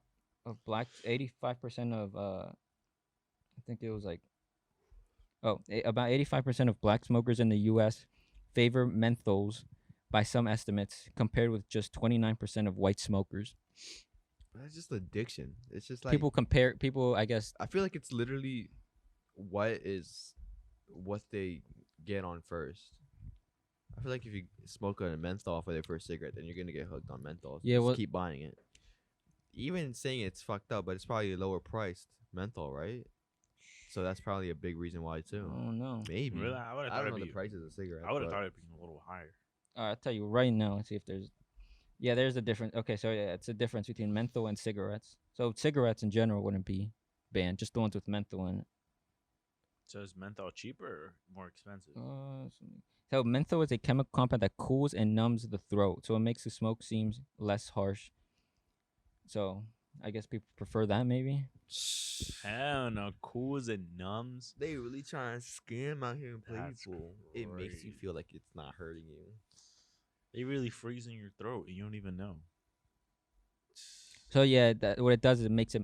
blacks, 85% of I think it was like, about 85% of black smokers in the U.S. favor menthols by some estimates, compared with just 29% of white smokers. That's just addiction. It's just like People, I guess. I feel like it's literally what they get on first. I feel like if you smoke a menthol for their first cigarette, then you're gonna get hooked on menthol. Yeah, Just well- keep buying it. Even saying it's fucked up, but it's probably a lower priced menthol, right? So that's probably a big reason why too. Oh no. Maybe. Really? I would have I thought don't it'd know be. the prices of cigarettes. I would have but thought it'd be a little higher. I'll tell you right now. Let's see if there's. Yeah, there's a difference. Okay, so yeah, it's a difference between menthol and cigarettes. So cigarettes in general wouldn't be banned, just the ones with menthol in it. So is menthol cheaper or more expensive? So menthol is a chemical compound that cools and numbs the throat, so it makes the smoke seems less harsh. So I guess people prefer that maybe. Hell no, cools and numbs. They really trying to scam out here and play That's people. It makes you crazy. feel like it's not hurting you. They really freeze in your throat and you don't even know. So yeah, what it does is it makes it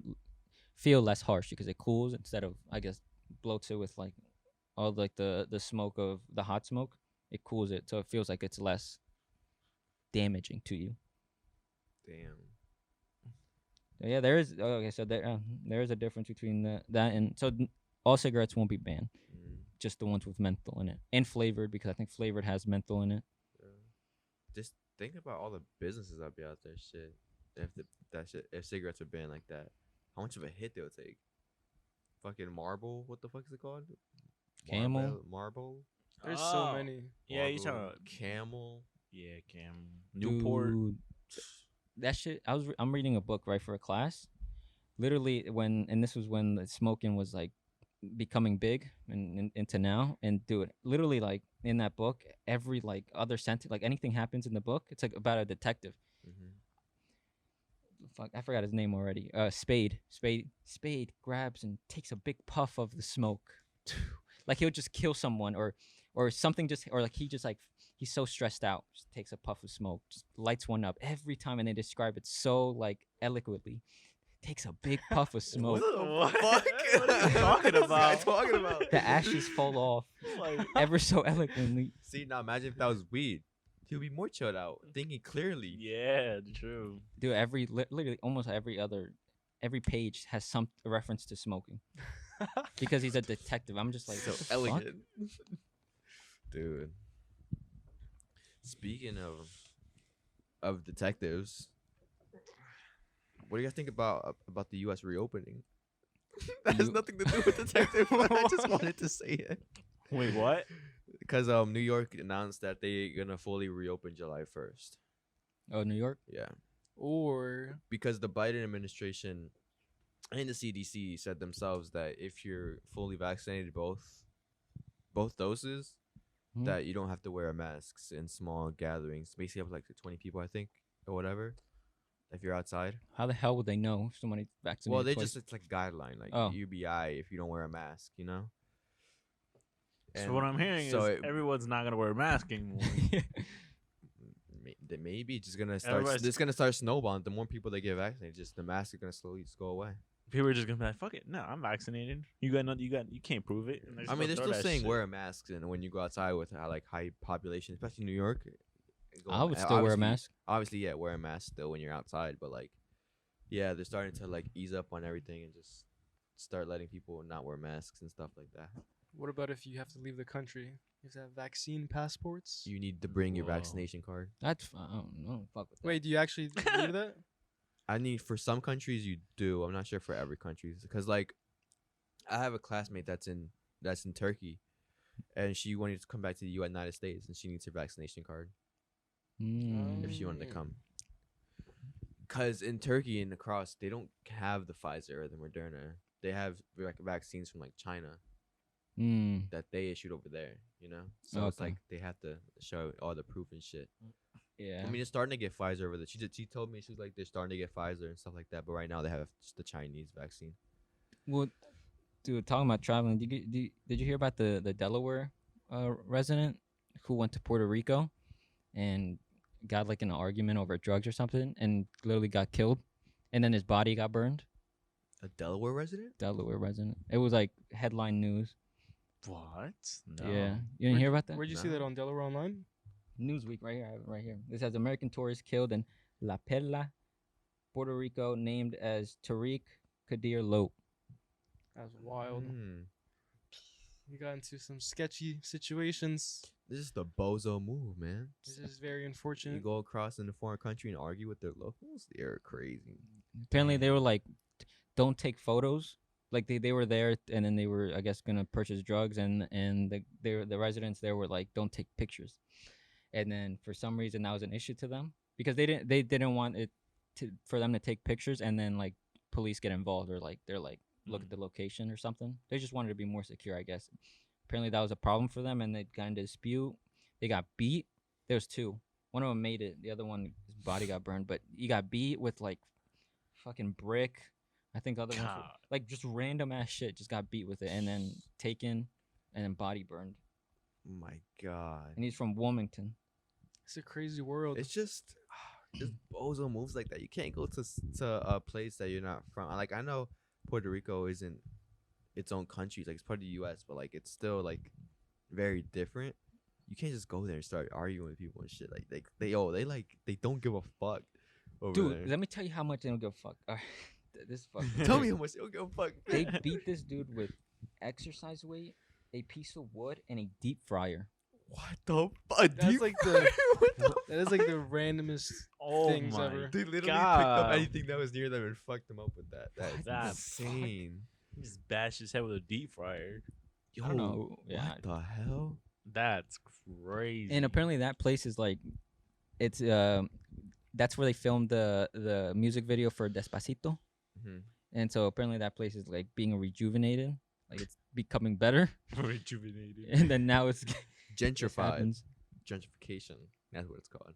feel less harsh because it cools instead of, I guess, bloats it with like all like the smoke of the hot smoke. It cools it, so it feels like it's less damaging to you. Damn. So yeah, there is. Okay, so there is a difference between that and so all cigarettes won't be banned. Mm, Just the ones with menthol in it and flavored, because I think flavored has menthol in it. yeah. Just think about all the businesses that'd be out there. Shit, if cigarettes were banned like that, how much of a hit they'll take? Fucking Marble. What the fuck is it called? Camel. Marble. There's so Oh. many. Yeah, you talking Marlboro, about Camel. yeah, Cam Newport. Dude, that shit. I'm reading a book right for a class. Literally, and this was when the smoking was like becoming big and into now. And dude, literally, like in that book, every like other sentence, like anything happens in the book, it's like about a detective. Mm-hmm. Fuck, I forgot his name already. Spade grabs and takes a big puff of the smoke. Like he'll just kill someone or something, just or like he just like he's so stressed out, just takes a puff of smoke, just lights one up every time, and they describe it so like eloquently. Takes a big puff of smoke. What? Fuck? What are you talking What's this guy about? talking about? The ashes fall off Like, ever so eloquently. See, now imagine if that was weed. He'll be more chilled out, thinking clearly. yeah, true. Dude, literally almost every page has some reference to smoking. Because he's a detective. I'm just like, So what the fuck? elegant. Dude. Speaking of detectives, what do you guys think about the U.S. reopening? That has You- nothing to do with detective. But I just wanted to say it Wait, what? because New York announced that they're gonna fully reopen July 1st. Oh, New York? Yeah, Or because the Biden administration and the CDC said themselves that if you're fully vaccinated both doses, Mhm. that you don't have to wear masks in small gatherings, basically up to like 20 people, I think, or whatever. If you're outside, How the hell would they know if somebody's vaccinated? well, they twice? just it's like a guideline, like Oh. UBI if you don't wear a mask, you know. So what I'm hearing is it- everyone's not gonna wear a mask anymore. they maybe just gonna start. Everybody's- It's gonna start snowballing. The more people that get vaccinated, just the masks are gonna slowly just go away. People are just gonna be like, "Fuck it, no, I'm vaccinated. You got nothing. You can't prove it." And I mean, they're throw still that saying shit. wear a mask, and when you go outside with like high population, especially New York, I would still wear a obviously- mask. Obviously, yeah, wear a mask still when you're outside, but like, yeah, they're starting to like ease up on everything and just start letting people not wear masks and stuff like that. what about if you have to leave the country? You have to have vaccine passports. You need to bring your Whoa. vaccination card. That's I don't know. Fuck with that. Wait, do you actually need that? I need for some countries you do. I'm not sure for every country because like, I have a classmate that's in Turkey, and she wanted to come back to the United States, and she needs her vaccination card Mm. if she wanted to Mm. come. Because in Turkey and across, they don't have the Pfizer or the Moderna. They have like vaccines from like China Mm. that they issued over there, you know? So it's Okay. like they have to show all the proof and shit. Yeah. I mean, it's starting to get Pfizer over there. She told me, she was like, they're starting to get Pfizer and stuff like that. But right now they have just the Chinese vaccine. Well, dude, talking about traveling, did you hear about the Delaware resident who went to Puerto Rico and got like in an argument over drugs or something and literally got killed, and then his body got burned? A Delaware resident? Delaware resident. It was like headline news. What? No. Yeah, you didn't hear about that? Where'd you see that No. on Delaware Online? Newsweek right here. I have it right here. This has American tourist killed in La Perla, Puerto Rico, named as Tariq Kadir Lope. That's wild. Hmm. You got into some sketchy situations. This is the bozo move, man. This is very You unfortunate. go across in a foreign country and argue with their locals? They're crazy. Apparently, they were like, "Don't take photos." Like they were there, and then they were, I guess, gonna purchase drugs, and the residents there were like, "Don't take pictures." And then for some reason that was an issue to them because they didn't want it for them to take pictures and then like police get involved or like they're like look at the location or something. They just wanted to be more secure, I guess. Apparently that was a problem for them, and they got into dispute. They got beat. There was two. One of them made it. The other one, his body got burned, but he got beat with like fucking brick. I think other ones were, God. like just random ass shit. Just got beat with it and then taken and then body burned. Oh my God. And he's from Wilmington. It's a crazy world. It's just bozo moves like that. You can't go to a place that you're not from. Like, I know Puerto Rico isn't its own country. Like, it's part of the U.S., but like it's still like very different. You can't just go there and start arguing with people and shit. Like they don't give a fuck over Dude, there. let me tell you how much they don't give a fuck. This fucking Tell me how much they don't give a fuck. they beat this dude with exercise weight, a piece of wood, and a deep fryer. What the fuck? That's like the What the that is like the randomest Oh things my ever. They literally picked God. up anything that was near them and fucked them up with that. That's That's insane. He just bashed his head with a deep fryer. Yo, I don't know. Yeah. what the hell? That's crazy. And apparently that place is like, it's that's where they filmed the music video for Despacito. Mm-hmm. And so apparently that place is like being rejuvenated, like it's becoming better. rejuvenated. And then now it's this Gentrified. happens. Gentrification. That's what it's called.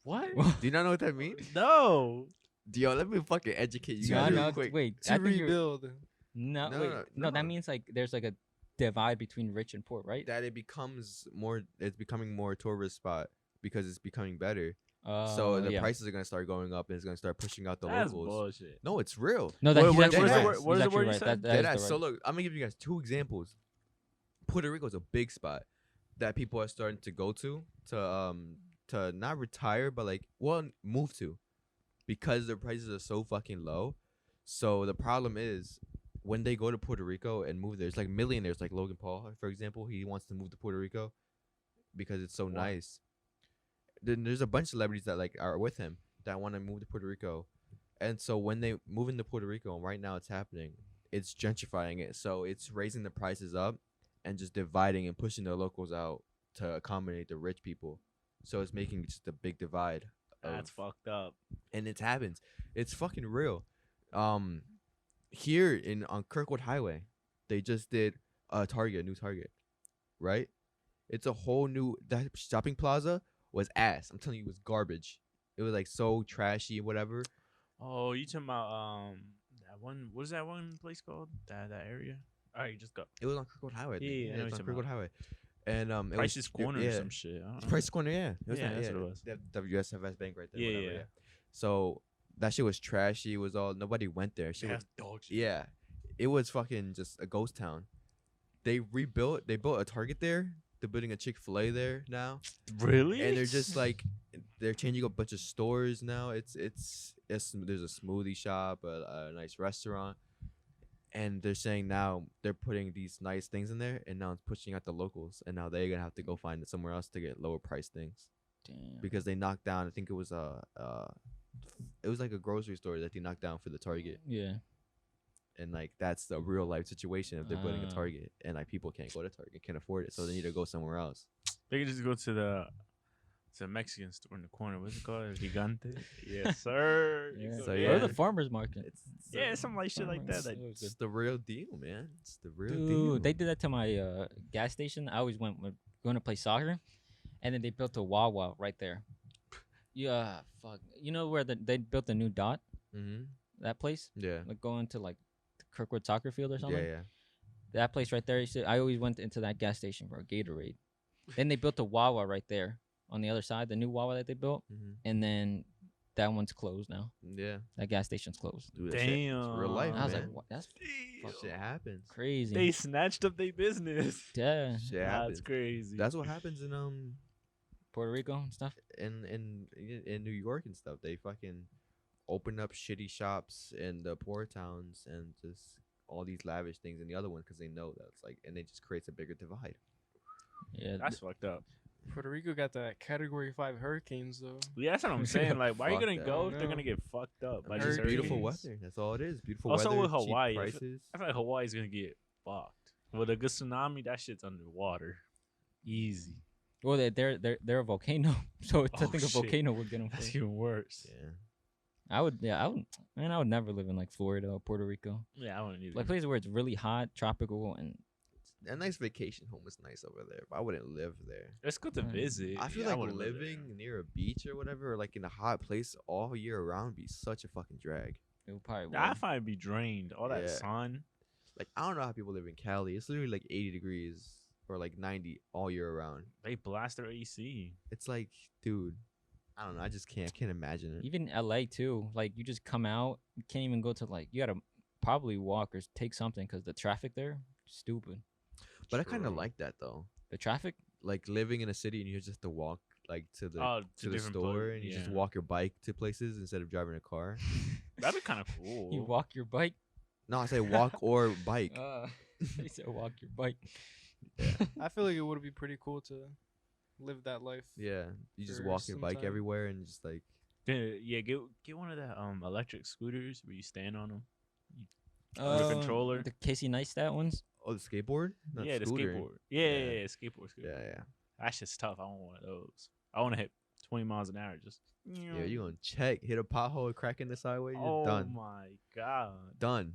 What? Do you not know what that means? No. Yo, let me fucking educate you No, guys no, real quick. wait. To I think you're- rebuild. No, No, wait. no, No, that no. means like there's like a divide between rich and poor, right? That it becomes more. It's becoming more tourist spot because it's becoming better. Oh, So the yeah. prices are gonna start going up, and it's gonna start pushing out the That's locals. bullshit. No, it's real. No, that, Wait, he's what- actually what is the right. word- He's what is the actually word you right. said? That Dead is ass. the So right. look, I'm gonna give you guys two examples. Puerto Rico is a big spot that people are starting to go to not retire, but like move to, because the prices are so fucking low. So the problem is when they go to Puerto Rico and move there, it's like millionaires like Logan Paul, for example. He wants to move to Puerto Rico because it's so Why? nice. Then there's a bunch of celebrities that like are with him that want to move to Puerto Rico, and so when they move into Puerto Rico, and right now it's happening, it's gentrifying it. So it's raising the prices up and just dividing and pushing the locals out to accommodate the rich people. So it's making just a big divide. That's fucked up. And it happens. It's fucking real. Here on Kirkwood Highway, they just did a new Target, right? It's a whole new that shopping plaza was ass. I'm telling you, it was garbage. It was like so trashy, whatever. Oh, you talking about that one? What is that one place called? That area? All right, just go. It was on Kirkwood Highway. I think. Yeah, I know it's what on you're Kirkwood talking Highway. And it Price's was, Corner yeah. or some shit. I don't know. Price Corner, yeah. It was Yeah, not- that's what it was. They have WSFS Bank right there. Yeah, whatever, yeah. So that shit was trashy. It was all nobody went there. Shit was, dog shit. yeah, it was fucking just a ghost town. They built a Target there. They're building a Chick-fil-A there now, Really? and they're just like they're changing a bunch of stores now. It's there's a smoothie shop, a nice restaurant, and they're saying now they're putting these nice things in there, and now it's pushing out the locals, and now they're gonna have to go find it somewhere else to get lower price things Damn. because they knocked down. I think it was like a grocery store that they knocked down for the Target, Yeah. and like that's the real life situation if they're building a Ah. Target, and like people can't go to Target, can't afford it, so they need to go somewhere else. They could just go to the Mexican store in the corner. What's it called? Gigante. Yes, sir. You Yeah. go So, there. yeah. Or the farmers market. Yeah, something like shit like that. It's the real deal, man. It's the real Dude, deal. they did that to my gas station. I always went when going to play soccer, and then they built a Wawa right there. Yeah, fuck. You know where they built the new dot? Mm-hmm. That place, Yeah. like going to like the Kirkwood soccer field or Yeah, something. yeah. That place right there. I always went into that gas station for a Gatorade. Then they built a Wawa right there on the other side, the new Wawa that they built, Mm-hmm. and then that one's closed now. Yeah. That gas station's closed. Dude, that shit, it's real life, I was man. like, what? That's That shit happens. crazy. They snatched up their business. Yeah, Shit That's happens. crazy. That's what happens in Puerto Rico and stuff. in New York and stuff. They fucking open up shitty shops in the poor towns and just all these lavish things in the other one because they know that it's like, and it just creates a bigger divide. Yeah, That's fucked up. Puerto Rico got that Category 5 hurricanes though. Yeah, that's what I'm saying. Like, why are you Fuck gonna that. go if they're No. gonna get fucked up by And just just beautiful hurricanes. weather. That's all it is. Beautiful Also weather. with Hawaii, cheap I feel- prices. I feel like Hawaii's gonna get fucked. With a good tsunami, that shit's underwater. Easy. well, they're a volcano, so I Oh, think a shit. volcano would get them. That's even worse. Yeah. I would never live in like Florida or Puerto Rico, Yeah, I wouldn't either. like places where it's really hot, tropical, and A nice vacation home is nice over there, but I wouldn't live there. It's good to Mm. visit. I feel Yeah, like wouldn't live there. living near a beach or whatever, or like in a hot place all year around, be such a fucking drag. it would probably. I would. find it'd be drained. All that Yeah. sun. Like I don't know how people live in Cali. It's literally like 80 degrees or like 90 all year around. They blast their AC. It's like, dude, I don't know. I just can't. I can't imagine it. Even LA too. Like you just come out, you can't even go to like you gotta probably walk or take something because the traffic there, stupid. But I kind of True. like that though. The traffic. Like living in a city and you just have to walk like to the Oh, to the different store and you just yeah. walk your bike to places instead of driving a car. That'd be kind of cool. You walk your bike. No, I say walk or bike. He said, "Walk your bike." I feel like it would be pretty cool to live that life. Yeah, you just For walk your some bike time. everywhere and just like. Yeah, get one of the electric scooters where you stand on them. With a controller. The Casey Neistat ones. Oh, the skateboard? Not Yeah, the scooter. skateboard. Yeah, skateboard. Yeah, yeah. That shit's tough. I want one of those. I want to hit 20 miles an hour. Just Yeah, you gonna check, hit a pothole, crack in the sideway, you're oh done. my god. Done.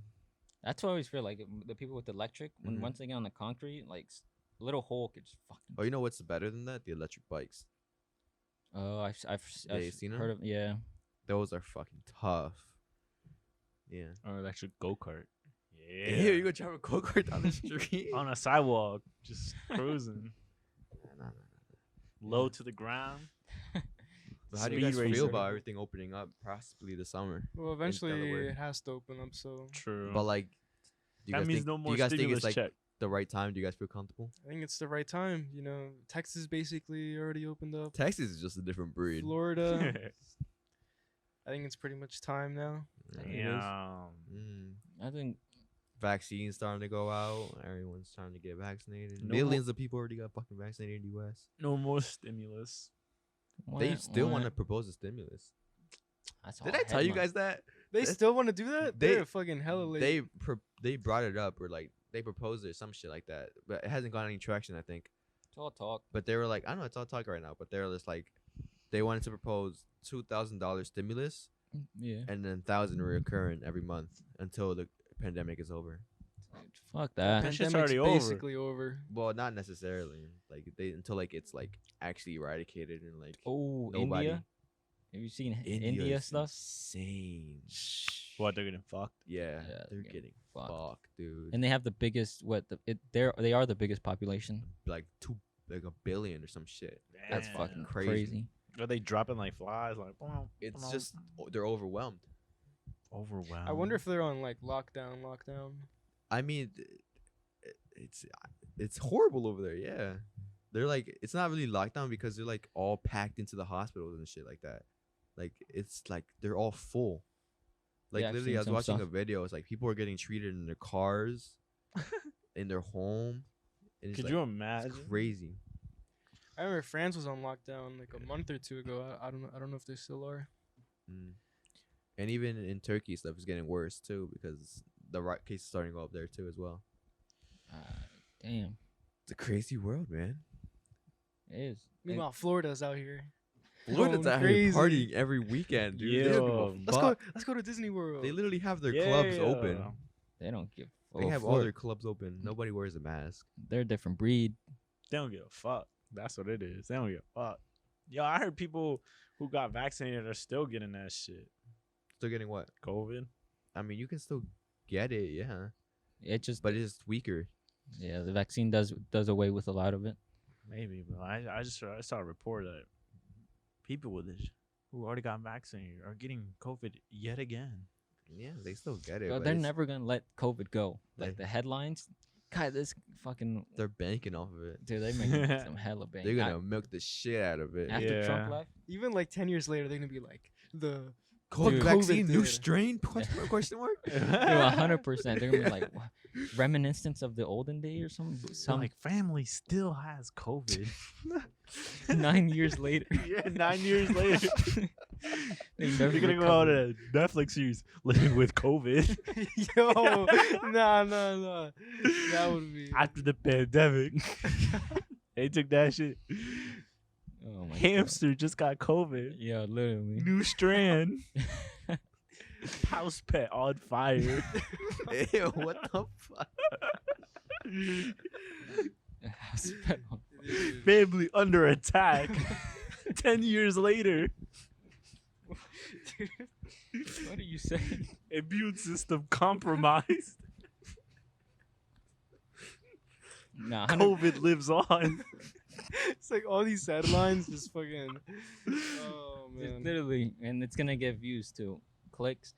That's what I always feel like the people with electric. When Mhm. once they get on the concrete, like a little hole could just fucking. Oh, you know what's better than that? The electric bikes. Oh, I've Yeah, you seen heard of. Yeah. Those are fucking tough. Yeah. Or electric go kart. Yeah. Yeah, you go drive a go-kart down the street. On a sidewalk, just cruising, Nah. low to the ground. But how do you Speed guys feel racer. about everything opening up possibly this summer? Well, eventually Delaware. it has to open up. So True. But like, do you that guys means think, no do more you guys think stimulus it's like check. the right time? Do you guys feel comfortable? I think it's the right time. You know, Texas basically already opened up. Texas is just a different breed. Florida. I think it's pretty much time now. Damn. Mm. I think. Vaccines starting to go out. Everyone's trying to get vaccinated. No Millions of people already got fucking vaccinated in the U.S. No more stimulus. They still want to propose a stimulus. That's Did all I tell you headlines. guys that? They That's- still want to do that? they- They're fucking hella late. They brought it up or like they proposed it or some shit like that, but it hasn't gotten any traction. I think. It's all talk. But they were like, I know it's all talk right now, but they were just like, they wanted to propose $2,000 stimulus Yeah. and then 1,000 recurrent every month until the pandemic is over. Fuck that. That shit's Pandemic's already over. basically over. Well, not necessarily. Like they until like it's like actually eradicated and like Oh, nobody. India. Have you seen India is stuff? Insane. What, they're getting fucked? Yeah, Yeah, they're they're getting fucked. fucked, dude. And they have the biggest. They are the biggest population. Like like 1 billion or some shit. That's Damn. fucking crazy. crazy. Are they dropping like flies? Like, It's just they're overwhelmed. overwhelmed. I wonder if they're on like lockdown. I mean, it's horrible over there. Yeah, they're like it's not really lockdown because they're like all packed into the hospitals and shit like that. Like it's like they're all full. Like Yeah, I've literally, seen I was some watching stuff. a video. It's like people are getting treated in their cars, in their home. And it's Could like, you it's imagine? crazy. I remember France was on lockdown like a month or two ago. I don't know if they still are. Mm. And even in Turkey, stuff is getting worse too because the cases starting to go up there too as well. Damn. It's a crazy world, man. It is. Meanwhile, Florida's out here. Florida's Going out crazy. here partying every weekend, dude. They don't give a Yo. fuck. Let's go to Disney World. They literally have their clubs open. They don't give. They have all their clubs open. Nobody wears a mask. They're a different breed. They don't give a fuck. That's what it is. They don't give a fuck. Yo, I heard people who got vaccinated are still getting that shit. Still getting what? COVID. I mean, you can still get it, yeah, It just. but it's weaker. Yeah, the vaccine does away with a lot of it. Maybe, but I saw a report that people with this who already got vaccinated are getting COVID yet again. Yeah, they still get it. But But they're it's- never gonna let COVID go. Like They- the headlines. God, this fucking They're banking off of it. dude. They making some hella bank. They're gonna milk the shit out of it. After Trump Yeah. left. Even like 10 years later, they're gonna be like the COVID Dude. vaccine, new did. strain? Question mark? Dude, 100%. They're gonna be like what? Reminiscence of the olden day or something. Some like family still has COVID. 9 years later. Yeah, 9 years later. They They're never gonna go out recovered. a Netflix series living with COVID yo, nah. That would be. after the pandemic. They took that shit. Oh my Hamster just got COVID. God. Yeah, literally. New strand. House pet on fire. Ew, what the fuck? Family under attack. 10 years later. What are you saying? Immune system compromised. Nah, COVID lives on. It's like all these headlines just fucking. Oh man. literally, and it's gonna get views too, clicks.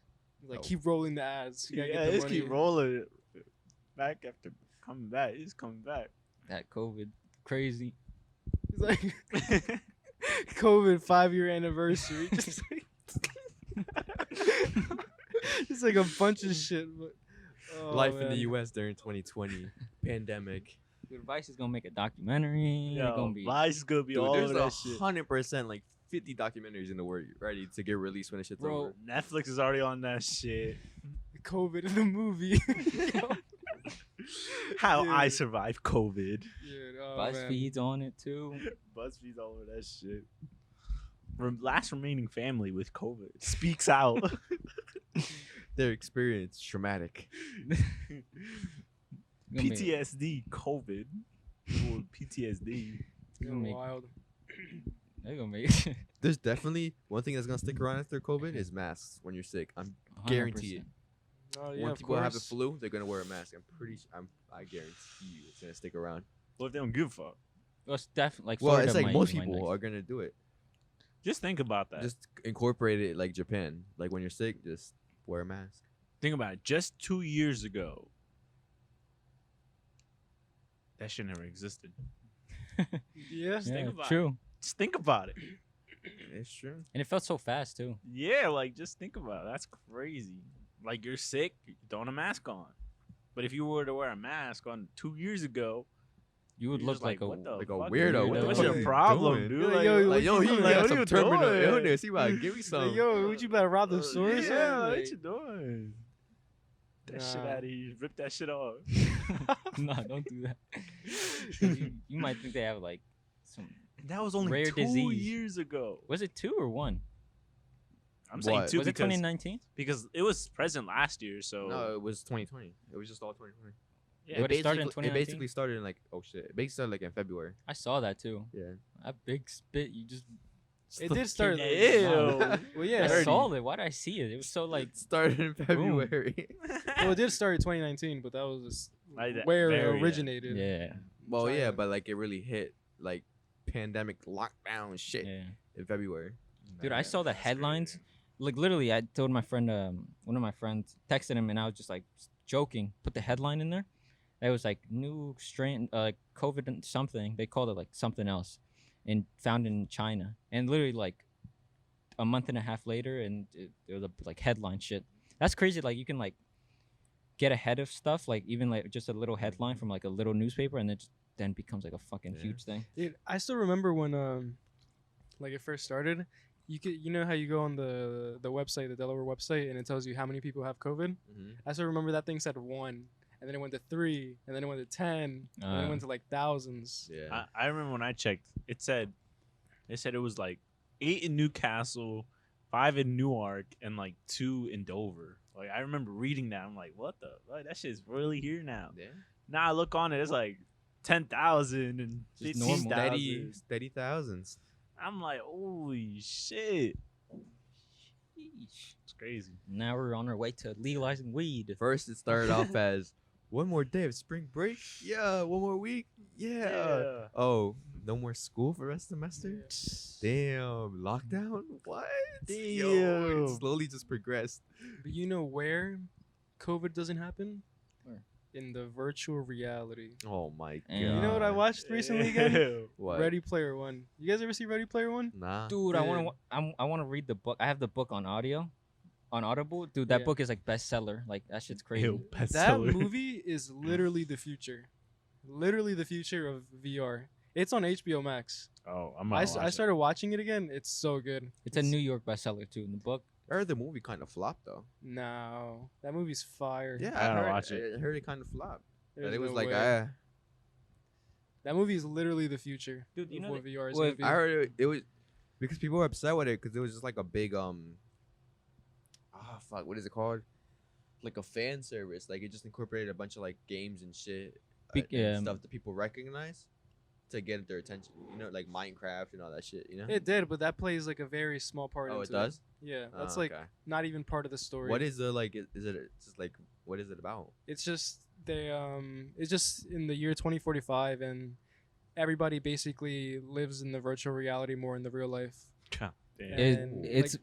Like keep rolling the ads. You gotta Yeah, get the just money. keep rolling. Back after coming back. He's coming back. That COVID, crazy. It's like COVID 5-year anniversary. Just like, just like a bunch of shit. But Oh, Life in the man. U.S. during 2020 pandemic. Dude, Vice is gonna make a documentary. It's gonna be. Vice is gonna be Dude, all there's over that shit. 100% like 50 documentaries in the work ready to get released when the shit's Bro, over. Netflix is already on that shit. COVID in the movie. How I Dude. survived COVID. Dude, oh, man. BuzzFeed's on it too. BuzzFeed's all over that shit. Last remaining family with COVID speaks out. Their experience traumatic. Gonna be- PTSD, COVID. Ooh, PTSD. It's gonna make- wild. They're gonna make. There's definitely one thing that's gonna stick around after COVID is masks when you're sick. I'm guarantee it. 100%. Oh, yeah, When of people have the course. flu, they're gonna wear a mask. I guarantee you it's gonna stick around. What if they don't give a fuck? Well, it's definitely like. Well, Florida it's like might- most might people next. are gonna do it. Just think about that. Just incorporate it like Japan. Like when you're sick, just wear a mask. Think about it. Just 2 years ago, that shit never existed. Yeah. Just think Yeah, about true. Just think about it. It's true. And it felt so fast too. Yeah, like just think about it. That's crazy. Like you're sick, throwing a mask on. But if you were to wear a mask on 2 years ago, You would you're look just like a. what the like a fuck, weirdo. What the What's fuck your are you problem, doing? dude? Like, Like, yo, Like, what yo, you he doing? got what some are you terminal doing? illness. He about to give me some. Like, yo, would you better rob the store or yeah, something? what Like, you doing? That shit Nah. out of here. Rip that shit off. No, don't do that. 'Cause you might think they have like some. That was only Rare 2 disease. years ago. Was it 2 or 1? I'm saying What? 2 Was it because, 2019? because it was present last year. So No, it was 2020. It was just all 2020. yeah, But it started in It 2019? basically started in like it basically started like in February. I saw that too. Yeah. That big spit. You just. it did start. Ew. Well, yeah. I Dirty. saw it. Why did I see it? It was so like. It started in February. Well, it did start in 2019, but that was just Like that- where very, it originated. Yeah. Well, yeah, China. but like it really hit like pandemic lockdown shit Yeah. in February. Dude, I saw the headlines. Like literally, I told my friend, one of my friends, texted him, and I was just like joking. Put the headline in there. It was like new strain, COVID and something. They called it like something else, and found in China. And literally like a month and a half later, and it was a, like headline shit. That's crazy. Like you can like get ahead of stuff. Like even like just a little headline from like a little newspaper, and it just then becomes like a fucking Yeah. huge thing. Dude, I still remember when like it first started. You know how you go on the website, the Delaware website, and it tells you how many people have COVID. Mm-hmm. I still remember that thing said 1, and then it went to 3, and then it went to 10, and then it went to like thousands. Yeah. I remember when I checked, it said it was like 8 in Newcastle, 5 in Newark, and like 2 in Dover. Like I remember reading that. I'm like, what the? Like, that shit's really here now. Yeah. Now I look on it, it's like 10,000 and Just normal. 15,000. Steady thousands. I'm like, holy shit, it's crazy. Now we're on our way to legalizing weed. First, it started off as one more day of spring break. Yeah, one more week. Yeah. Oh, no more school for the rest of the semester. Damn, lockdown. What? Yo, Damn. it slowly just progressed. But you know where COVID doesn't happen? Where? In the virtual reality. Oh my god. And- You know what I watched recently again? Ew. What? Ready Player One. You guys ever see Ready Player One? Nah. Dude, I want Dude. to. I want to read the book. I have the book on audio, on Audible. Dude, that Yeah. book is like bestseller. Like that shit's crazy. Ew, That bestseller. movie is literally the future. Literally the future of VR. It's on HBO Max. Oh, I'm I started watching it again. It's so good. It's a New York bestseller too. In the book, I heard the movie kind of flopped though. No, that movie's fire. Yeah, I gotta heard, watch it. I heard it kind of flopped. There's That it was no like, way. That movie is literally the future. Dude, you of know what that- VR is well, gonna be. I heard it was because people were upset with it because it was just like a big fuck, what is it called? Like a fan service. Like it just incorporated a bunch of like games and shit Big- and stuff that people recognize to get their attention. You know, like Minecraft and all that shit. You know? It did, but that plays like a very small part. Oh, into it does. Yeah, that's Oh, like okay. not even part of the story. What is the like? Is it just like what is it about? It's just it's just in the year 2045, and everybody basically lives in the virtual reality more in the real life. God damn. And, it's like-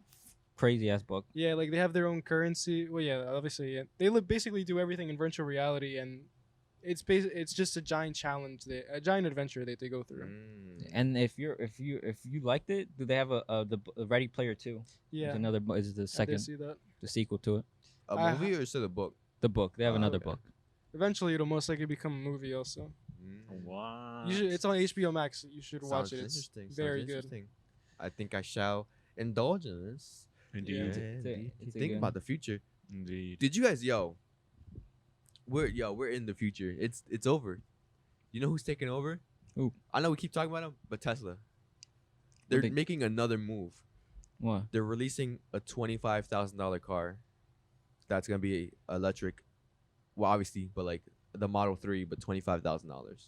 crazy ass book. Yeah, like they have their own currency. Well, yeah, obviously, yeah. They basically do everything in virtual reality, and it's just a giant challenge, a giant adventure that they go through. Mm. And if you liked it, do they have the Ready Player 2? Yeah, There's another. Is the I did second see that. the sequel to it? A I- movie or is it a book? The book. They have Oh, another okay. book. Eventually, it'll most likely become a movie also. What? You should, it's on HBO Max. You should watch Sounds it. It's interesting. very Sounds good. interesting. I think I shall indulge in this. Indeed. Yeah. Indeed. it's a Think good- about the future. Indeed. Did you guys, we're in the future. It's over. You know who's taking over? Who? I know we keep talking about them, but Tesla. They're making another move. What? They're releasing a $25,000 car that's gonna be electric. Well, obviously, but like the Model 3, but $25,000.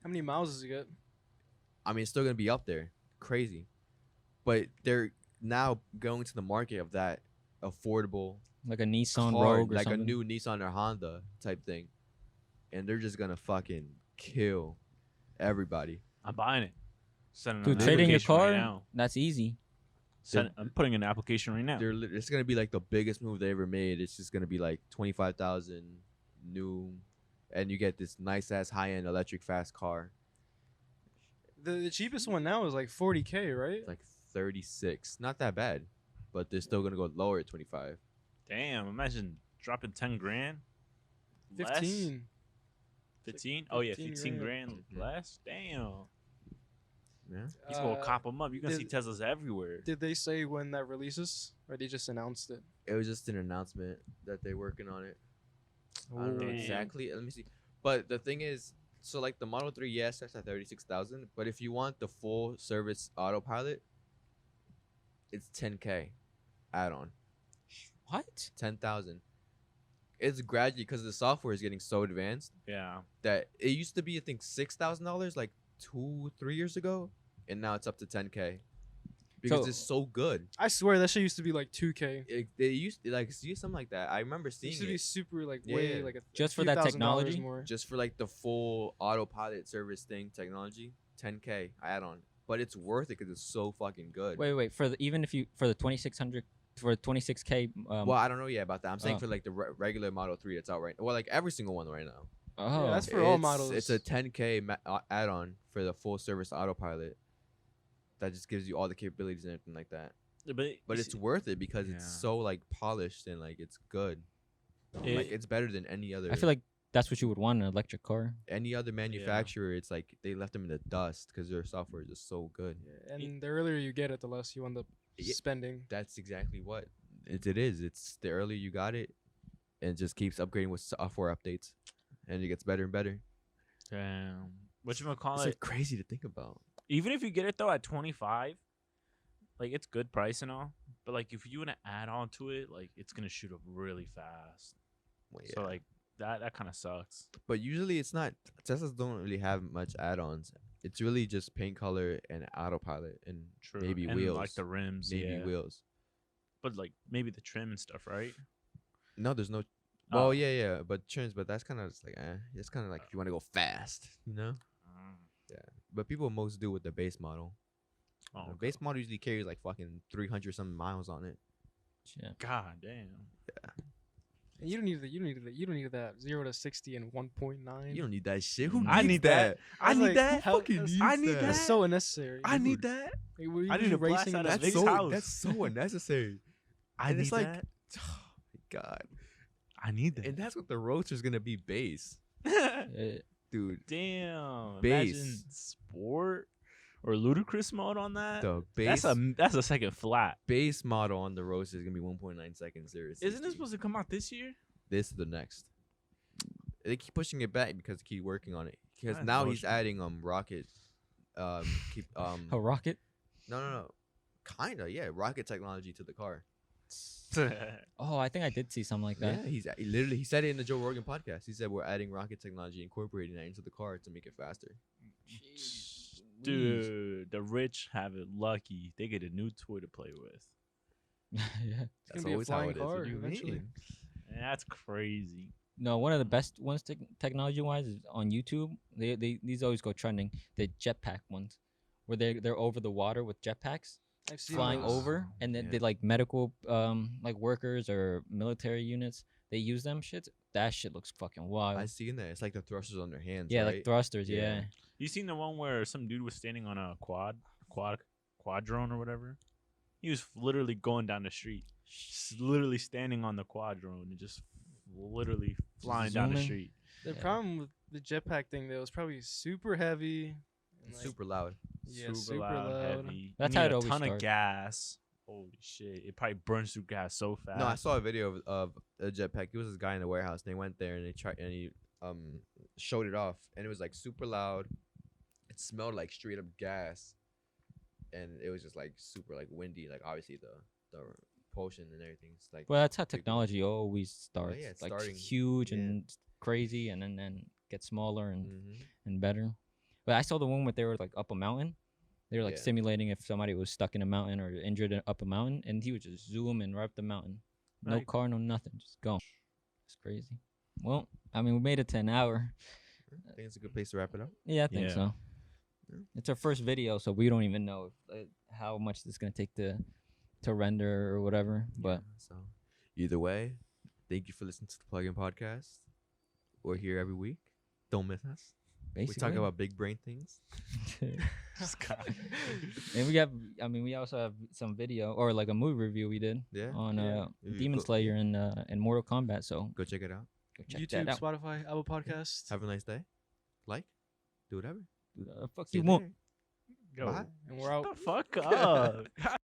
How many miles does it get? I mean, it's still gonna be up there, crazy. But they're now going to the market of that affordable Like a Nissan car, Rogue or like something? a new Nissan or Honda type thing, and they're just gonna fucking kill everybody. I'm buying it. Sending Dude, an trading your application car? right now. That's easy. I'm putting an application right now. It's gonna be like the biggest move they ever made. It's just gonna be like 25,000 new, and you get this nice ass high end electric fast car. The cheapest one now is like 40K, right? It's like 36, not that bad, but they're still gonna go lower at 25. Damn, imagine dropping 10 grand. Less? 15. 15? Oh yeah, 15 15 grand. grand Mhm. less. Damn. Yeah, He's gonna cop them up. You're gonna see did- Teslas everywhere. Did they say when that releases, or they just announced it? it was just an announcement that they're working on it. I don't know Damn. exactly. Let me see. But the thing is, so like the Model 3, yes, that's at 36,000. But if you want the full service autopilot, it's 10K add-on, What? 10,000. It's gradually because the software is getting so advanced Yeah. that it used to be I think $6,000 like 2-3 years ago, and now it's up to 10K because So- it's so good. I swear that shit used to be like 2K. They used to like see something like that. I remember It seeing used to be it super like Yeah. way like a Just for few that $1,000 technology? more. just for like the full autopilot service thing technology. 10K add-on, but it's worth it because it's so fucking good. Wait. For the even if you for the 2600 for 26K. Well, I don't know yet about that. I'm saying oh. for like the regular Model 3 that's out right now. Well, like every single one right now. Oh, Yeah, that's for all It's- models. It's a 10K add-on for the full service autopilot. That just gives you all the capabilities and everything like that. But it's worth it because it's Yeah. so like polished and like it's good. Like it's better than any other. I feel like that's what you would want in an electric car. any other manufacturer. It's like they left them in the dust because their software is just so good. And the earlier you get it, the less you end up Yeah. spending. That's exactly what it is. It's the earlier you got it, and it just keeps upgrading with software updates, and it gets better and better. Damn. Whatchamacallit? It's like crazy to think about. Even if you get it though at 25, like it's good price and all, but like if you want to add on to it, like it's gonna shoot up really fast. Well, So like that kind of sucks. but usually it's not. Teslas don't really have much add-ons. It's really just paint color and autopilot and True. maybe and wheels. like the rims, maybe yeah. wheels. But like maybe the trim and stuff, right? No, there's no. Oh. Well, yeah, but trims. But that's kind of just like, it's kind of like if you want to go fast, you know. But people most do with the base model. Oh, The base model usually carries like fucking 300 something miles on it. Yeah. God damn. And you don't need that. You don't need that 0 to 60 in 1.9. You don't need that shit. Who I needs need that. I was need like, that. hell, fucking that's- needs I need that? That's so unnecessary. I need Dude. that. Like, what are I you need to blast racing out in of that- Vic's That's so house. that's so unnecessary. I And need it's like, that. oh my god. I need that. And that's what the Roadster's gonna be base, dude. Damn. Base. Imagine sport or ludicrous mode on that. The base That's a second flat. base model on the Roadster is gonna be 1.9 seconds. Isn't this supposed to come out this year? This is the next. They keep pushing it back because they keep working on it. Because That's now he's bullshit. adding rocket, A rocket. no, kinda rocket technology to the car. Oh, I think I did see something like that. Yeah, he said it in the Joe Rogan podcast. He said we're adding rocket technology, incorporating that into the car to make it faster. Dude, the rich have it lucky. They get a new toy to play with. Yeah. It's That's gonna be a always how flying it is. What car do you eventually. mean? And that's crazy. No, one of the best ones technology wise is on YouTube. These always go trending. The jetpack ones, where they're over the water with jetpacks I've seen flying those. over, and then Yeah. they like medical like workers or military units. They use them shits. That shit looks fucking wild. I seen that. It's like the thrusters on their hands. Yeah, right? like thrusters. Yeah. Yeah. You seen the one where some dude was standing on a quadrone or whatever? He was literally going down the street, literally standing on the quadrone and just literally flying down the zooming. street. The Yeah. problem with the jetpack thing though is probably super heavy. And, like, Super loud. Yeah, super loud. heavy. That's you how need it a always ton of starts. gas. Holy shit! It probably burns through gas so fast. No, I saw a video of a jetpack. It was this guy in the warehouse. And they went there and they tried and he showed it off, and it was like super loud. It smelled like straight up gas, and it was just like super like windy. Like obviously the propulsion and everything's like. Well, that's how big. technology always starts. yeah, it's like starting- huge yeah. and crazy, and then get smaller and, Mhm. and better. But I saw the one where they were like up a mountain. They were like Yeah. simulating if somebody was stuck in a mountain or injured up a mountain, and he would just zoom and right up the mountain. No Right. car, no nothing, just go. It's crazy. Well, I mean, we made it to an hour. I think it's a good place to wrap it up. Yeah, I think Yeah. so. Yeah. It's our first video, so we don't even know if, how much it's gonna take to render or whatever. But Yeah, so either way, thank you for listening to the Plug-in Podcast. We're here every week. Don't miss us. basically, We talk about big brain things. This guy. and we also have some video or like a movie review we did Yeah. on Yeah. Demon Go- Slayer and Mortal Kombat. So Go check it out. go check YouTube, that out. Spotify, Apple Podcasts. Have a nice day. Like, do whatever. Fuck See you, you want. later. Yo, Bye. And we're out. shut the fuck up.